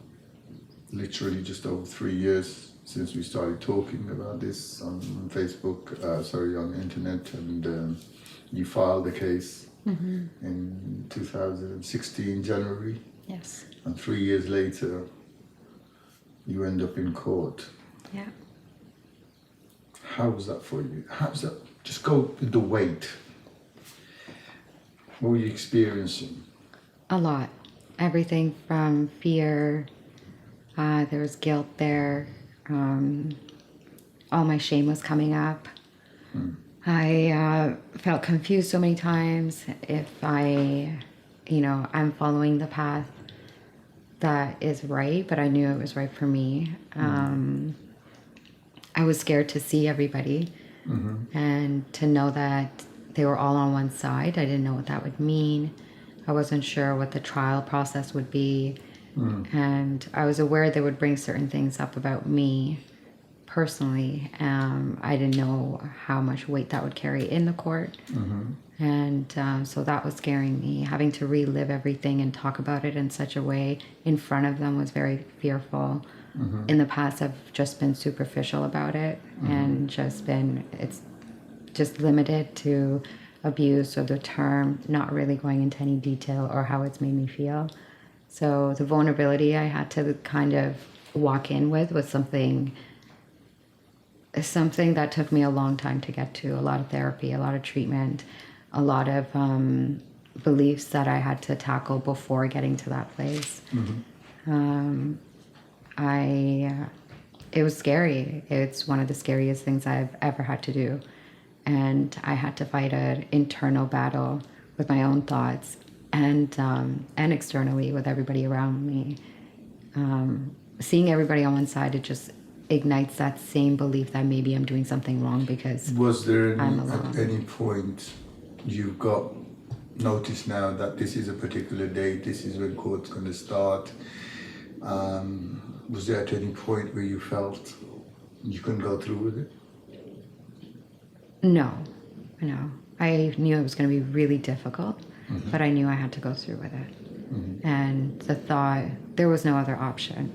literally just over 3 years since we started talking about this on Facebook, on the internet, and you filed the case in 2016, January, Yes. and 3 years later, you end up in court. Yeah. How was that for you? How was that? Just go with the weight. What were you experiencing? A lot. Everything from fear, there was guilt there. All my shame was coming up. I felt confused so many times if I'm following the path that is right, but I knew it was right for me. I was scared to see everybody and to know that they were all on one side. I didn't know what that would mean. I wasn't sure what the trial process would be. And I was aware they would bring certain things up about me personally. I didn't know how much weight that would carry in the court. And so that was scaring me. Having to relive everything and talk about it in such a way in front of them was very fearful. In the past, I've just been superficial about it and it's just limited to abuse or the term, not really going into any detail or how it's made me feel. So the vulnerability I had to kind of walk in with was something that took me a long time to get to. A lot of therapy, a lot of treatment, a lot of beliefs that I had to tackle before getting to that place. It was scary. It's one of the scariest things I've ever had to do. And I had to fight an internal battle with my own thoughts and externally with everybody around me. Seeing everybody on one side, it just ignites that same belief that maybe I'm doing something wrong because Was there I'm alone. at any point you got notice now that this is a particular date, this is when court's going to start? Was there at any point where you felt you couldn't go through with it? No. I knew it was going to be really difficult, but I knew I had to go through with it. And the thought, there was no other option.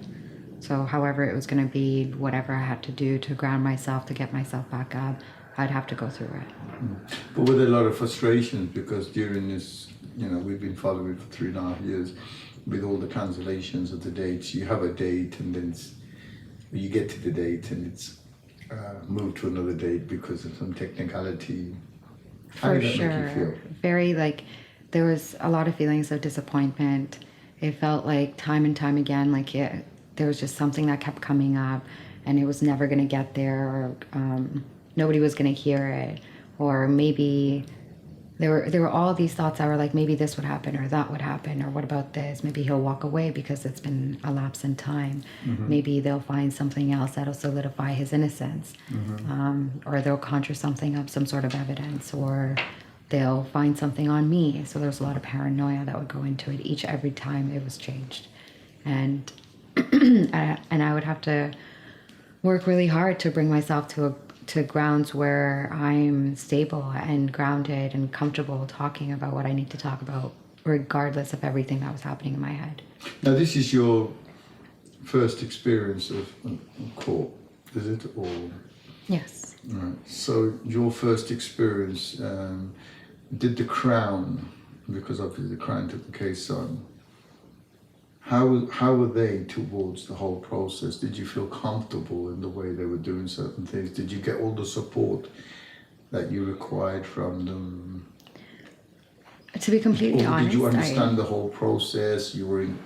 So however it was going to be, whatever I had to do to ground myself, to get myself back up, I'd have to go through it. But with a lot of frustrations, because during this, we've been following it for 3.5 years, with all the cancellations of the dates, you have a date and then you get to the date and it's moved to another date because of some technicality. How For did that make you sure. feel? Very there was a lot of feelings of disappointment. It felt like time and time again, there was just something that kept coming up and it was never going to get there, or nobody was going to hear it, or maybe there were all these thoughts that were like, maybe this would happen or that would happen, or what about this? Maybe he'll walk away because it's been a lapse in time. Maybe they'll find something else that'll solidify his innocence, or they'll conjure something up, some sort of evidence, or they'll find something on me. So there's a lot of paranoia that would go into it every time it was changed. And and I would have to work really hard to bring myself to grounds where I'm stable and grounded and comfortable talking about what I need to talk about, regardless of everything that was happening in my head. Now, this is your first experience of court, is it? Or Yes. right. So your first experience, did the Crown, because obviously the Crown took the case on, how were they towards the whole process? Did you feel comfortable in the way they were doing certain things? Did you get all the support that you required from them? To be completely Or honest, did you understand the whole process? You were in...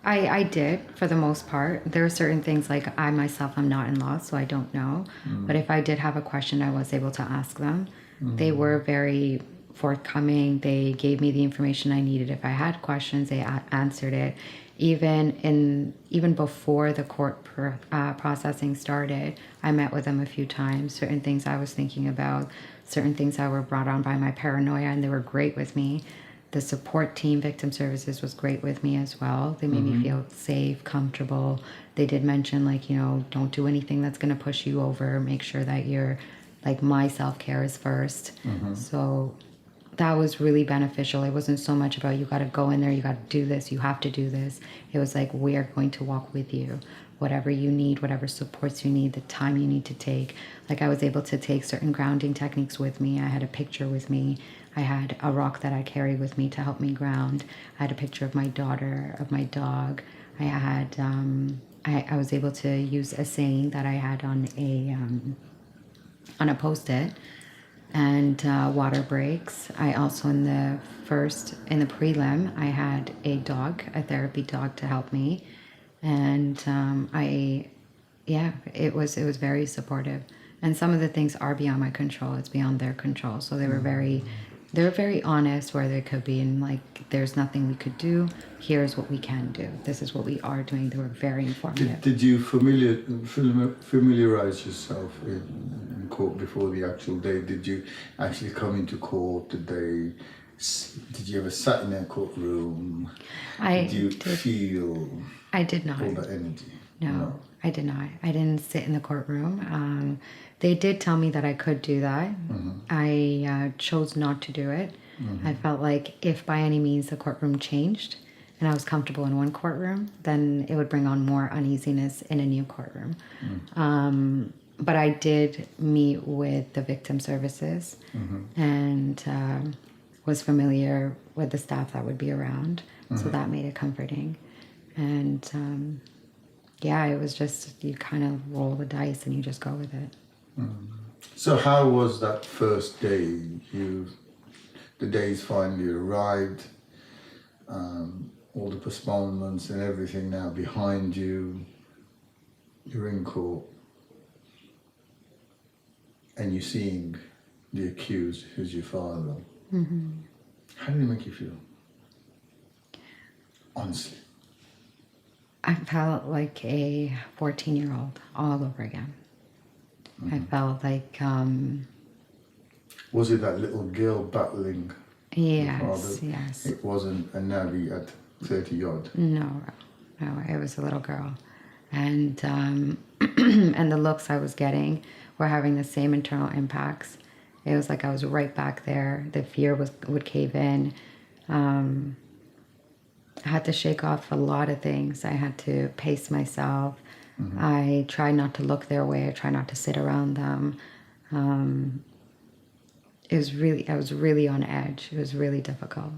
I did, for the most part. There are certain things, like I myself, I'm not in law, so I don't know. But if I did have a question, I was able to ask them. They were very forthcoming. They gave me the information I needed. If I had questions, they answered it. Even before the court processing started, I met with them a few times. Certain things I was thinking about, certain things that were brought on by my paranoia, and they were great with me. The support team, Victim Services, was great with me as well. They made me feel safe, comfortable. They did mention, like, don't do anything that's going to push you over. Make sure that you're, like, my self-care is first. So that was really beneficial. It wasn't so much about, you got to go in there, you got to do this, you have to do this. It was like, we are going to walk with you. Whatever you need, whatever supports you need, the time you need to take. Like, I was able to take certain grounding techniques with me. I had a picture with me. I had a rock that I carried with me to help me ground. I had a picture of my daughter, of my dog. I had, I was able to use a saying that I had on a Post-it, and water breaks. I also, in the prelim, I had a dog, a therapy dog, to help me. And it was very supportive. And some of the things are beyond my control. It's beyond their control. So they were very honest, where they could be in, like, there's nothing we could do. Here's what we can do. This is what we are doing. They were very informative. Did you familiarize yourself in court before the actual day? Did you actually come into court? Did you ever sat in a courtroom? Did you feel I did not. all that energy? No, I did not. I didn't sit in the courtroom. They did tell me that I could do that. I chose not to do it. I felt like if by any means the courtroom changed and I was comfortable in one courtroom, then it would bring on more uneasiness in a new courtroom. But I did meet with the Victim Services and was familiar with the staff that would be around. So that made it comforting. And it was just, you kind of roll the dice and you just go with it. So how was that first day? The days finally arrived, all the postponements and everything now behind you. You're in court, and you're seeing the accused, who's your father. How did it make you feel? Honestly. I felt like a 14-year-old all over again. I felt like... was it that little girl battling yes, the father? Yes. It wasn't a navvy at 30-odd? No, it was a little girl. And and the looks I was getting were having the same internal impacts. It was like I was right back there. The fear would cave in. I had to shake off a lot of things. I had to pace myself. I tried not to look their way. I tried not to sit around them. I was really on edge. It was really difficult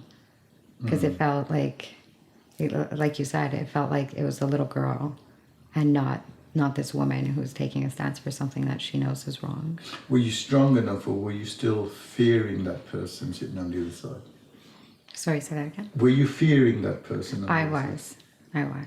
because it felt like you said, it felt like it was a little girl and not this woman who's taking a stance for something that she knows is wrong. Were you strong enough, or were you still fearing that person sitting on the other side? Sorry, say that again? Were you fearing that person on the other side? I was.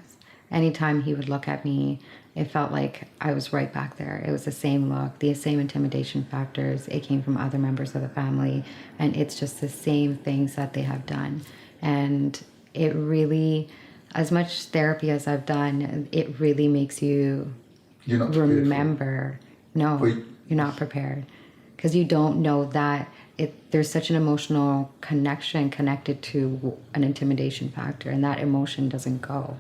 Anytime he would look at me, it felt like I was right back there. It was the same look, the same intimidation factors. It came from other members of the family, and it's just the same things that they have done. And it really, as much therapy as I've done, it really makes you You're not prepared remember. No, Wait. you're not prepared, because you don't know that there's such an emotional connection connected to an intimidation factor, and that emotion doesn't go.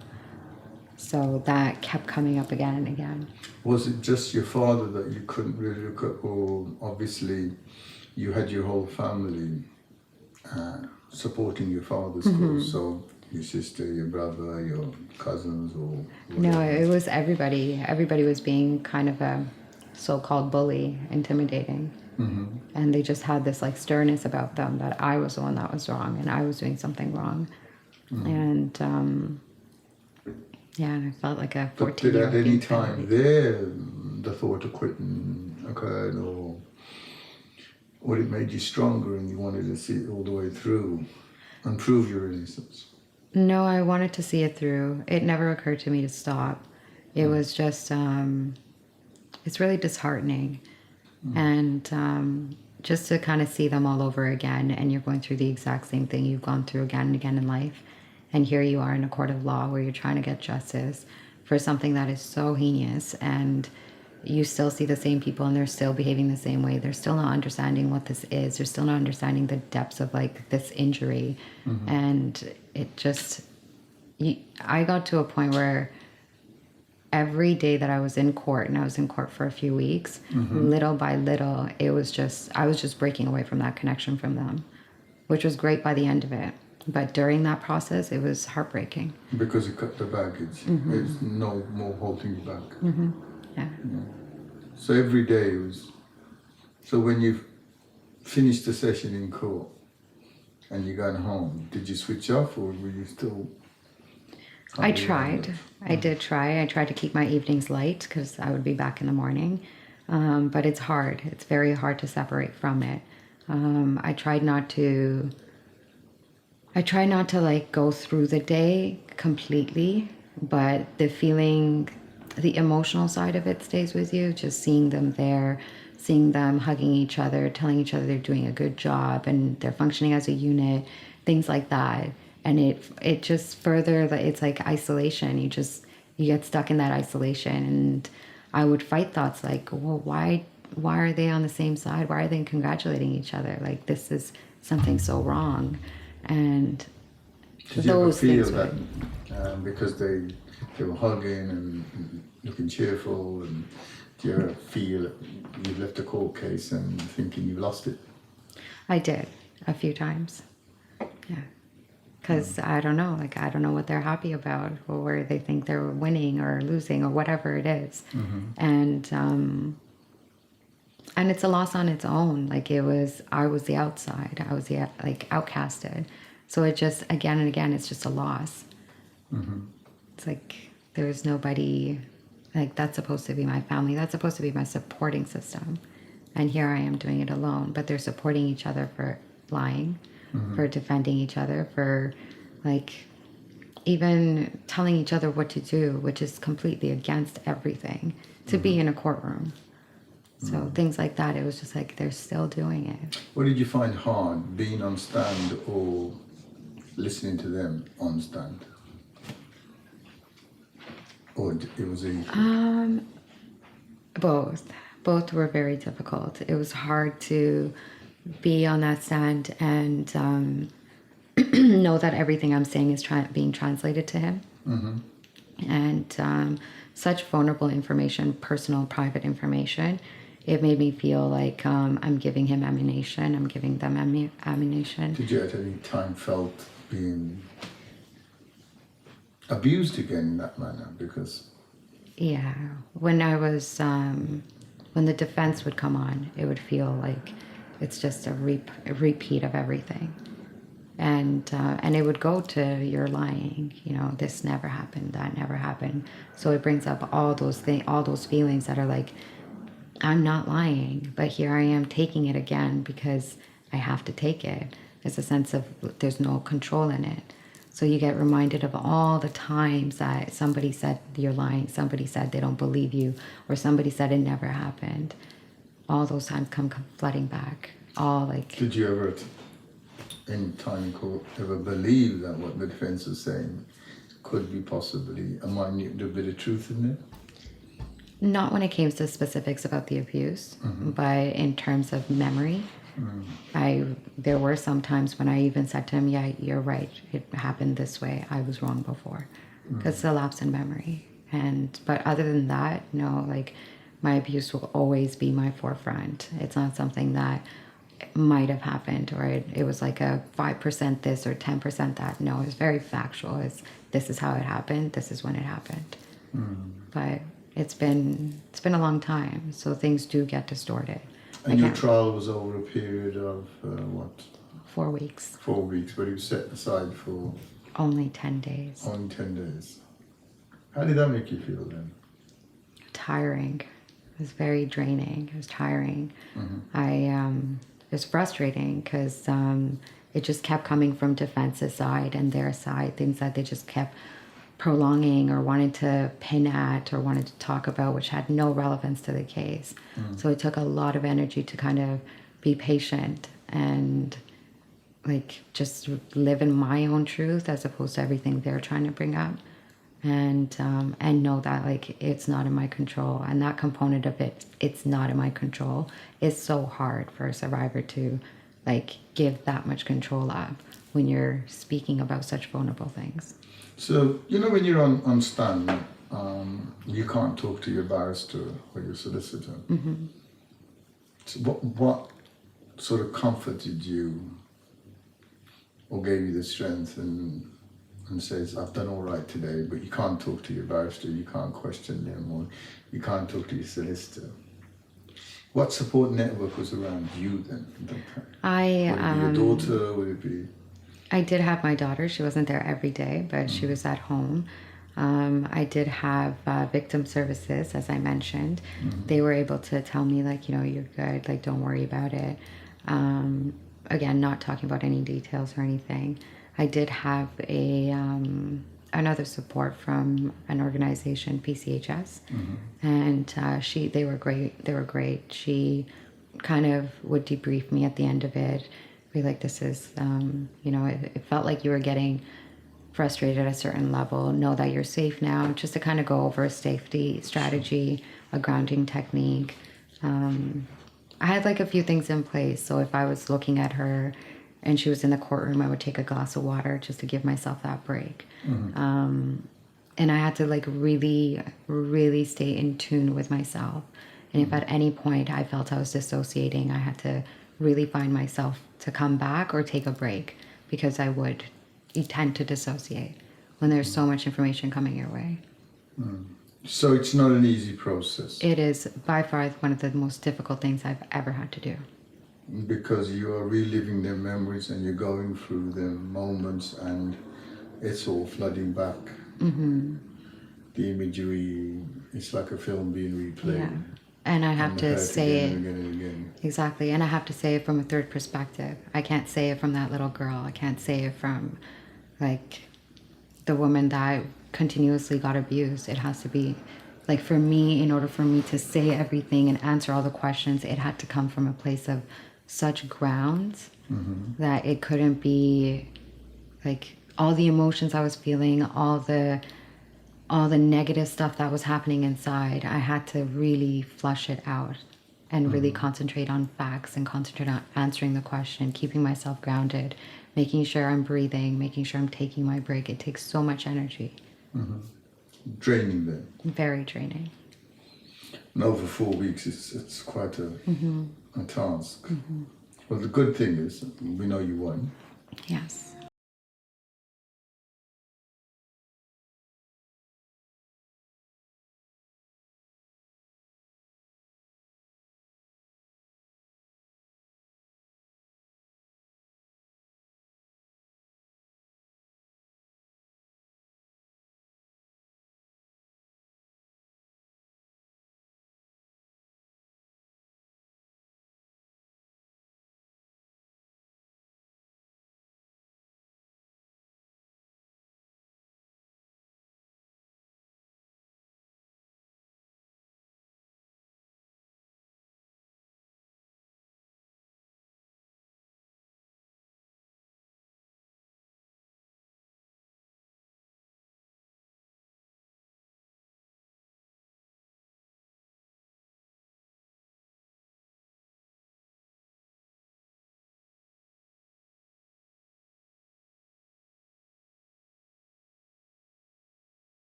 So that kept coming up again and again. Was it just your father that you couldn't really look at, or obviously you had your whole family supporting your father's cause, so your sister, your brother, your cousins, or No, whatever? it was everybody. Everybody was being kind of a so-called bully, intimidating. And they just had this like sternness about them that I was the one that was wrong and I was doing something wrong. And yeah, and I felt like a But did 14-year-old. at any being time bullied. there the thought of quitting occurred, or it made you stronger and you wanted to see it all the way through and prove your innocence? No, I wanted to see it through. It never occurred to me to stop. It was just, it's really disheartening. And just to kind of see them all over again, and you're going through the exact same thing you've gone through again and again in life. And here you are in a court of law where you're trying to get justice for something that is so heinous, and you still see the same people and they're still behaving the same way. They're still not understanding what this is. They're still not understanding the depths of like this injury. And it just, I got to a point where every day that I was in court, and I was in court for a few weeks, little by little, it was just, I was just breaking away from that connection from them, which was great by the end of it. But during that process, it was heartbreaking. Because it cut the baggage. There's no more holding you back. Yeah. So every day was. So when you finished the session in court and you got home, did you switch off, or were you still? I tried. I did try. I tried to keep my evenings light because I would be back in the morning. But it's hard. It's very hard to separate from it. I tried not to like go through the day completely, but the feeling, the emotional side of it stays with you. Just seeing them there, seeing them hugging each other, telling each other they're doing a good job and they're functioning as a unit, things like that. And it just further, it's like isolation. You get stuck in that isolation. And I would fight thoughts like, well, why are they on the same side? Why are they congratulating each other? Like, this is something so wrong. And Did you ever those feel things that because they were hugging and looking cheerful, and do you ever feel that you've left a court case and thinking you lost it? I did a few times. Yeah. Because I don't know, I don't know what they're happy about, or where they think they're winning or losing or whatever it is. And it's a loss on its own. I was the outside. I was the outcasted. So it just, again and again, it's just a loss. It's like there's nobody, that's supposed to be my family. That's supposed to be my supporting system. And here I am doing it alone. But they're supporting each other for lying, for defending each other, for even telling each other what to do, which is completely against everything, to be in a courtroom. So things like that, it was just like they're still doing it. What did you find hard, being on stand or listening to them on stand? Or it was easy? Both were very difficult. It was hard to be on that stand and know that everything I'm saying is being translated to him. And such vulnerable information, personal, private information, it made me feel like I'm giving him ammunition. I'm giving them ammunition. Did you at any time felt being abused again in that manner? Because Yeah, when I was, when the defense would come on, it would feel like it's just a repeat of everything. And it would go to you're lying, this never happened, that never happened. So it brings up all those feelings that are like, I'm not lying, but here I am taking it again because I have to take it. There's a sense of there's no control in it. So you get reminded of all the times that somebody said you're lying, somebody said they don't believe you, or somebody said it never happened. All those times come flooding back. All like. Did you ever, at any time in court, ever believe that what the defense was saying could be possibly a minute bit of truth in it? Not when it came to specifics about the abuse, but in terms of memory. There were some times when I even said to him, yeah, you're right, it happened this way, I was wrong before, because it's a lapse in memory. But other than that, no, like my abuse will always be my forefront. It's not something that might have happened, or it was like a 5% this or 10% that. No, it's very factual. This is how it happened, this is when it happened. But it's been a long time, so things do get distorted. And your trial was over a period of what? 4 weeks. 4 weeks, but it was set aside for? Only 10 days. Only 10 days. How did that make you feel then? Tiring. It was very draining. It was tiring. It was frustrating because it just kept coming from defense's side and their side, things that they just kept prolonging or wanted to pin at or wanted to talk about, which had no relevance to the case. So it took a lot of energy to kind of be patient and like just live in my own truth as opposed to everything they're trying to bring up, and know that like it's not in my control. And that component of it's not in my control, is so hard for a survivor to like give that much control up when you're speaking about such vulnerable things. So, you know, when you're on stand, you can't talk to your barrister or your solicitor. So what sort of comforted you or gave you the strength and says, I've done all right today, but you can't talk to your barrister, you can't question them, or you can't talk to your solicitor? What support network was around you then? Would it be your daughter? Would it be... I did have my daughter. She wasn't there every day, but she was at home. I did have victim services, as I mentioned. They were able to tell me, like, you know, you're good, like, don't worry about it. Again, not talking about any details or anything. I did have another support from an organization, PCHS, and they were great. They were great. She kind of would debrief me at the end of it. Be like, this is, you know, it felt like you were getting frustrated at a certain level. Know that you're safe now, just to kind of go over a safety strategy, a grounding technique. I had like a few things in place. So if I was looking at her and she was in the courtroom, I would take a glass of water just to give myself that break. And I had to like really, really stay in tune with myself. And if at any point I felt I was dissociating, I had to really find myself to come back or take a break, because you tend to dissociate when there's so much information coming your way. So it's not an easy process. It is by far one of the most difficult things I've ever had to do. Because you are reliving their memories and you're going through the moments and it's all flooding back. The imagery, it's like a film being replayed. Yeah. And I have to say it again and again. Exactly, and I have to say it from a third perspective. I can't say it from that little girl. I can't say it from like the woman that continuously got abused. It has to be like, for me, in order for me to say everything and answer all the questions, it had to come from a place of such grounds that it couldn't be like all the emotions I was feeling, all the negative stuff that was happening inside. I had to really flush it out and really concentrate on facts and concentrate on answering the question, keeping myself grounded, making sure I'm breathing, making sure I'm taking my break. It takes so much energy. Draining then. Very draining. And over 4 weeks, it's quite a task. Well, the good thing is we know you won. Yes.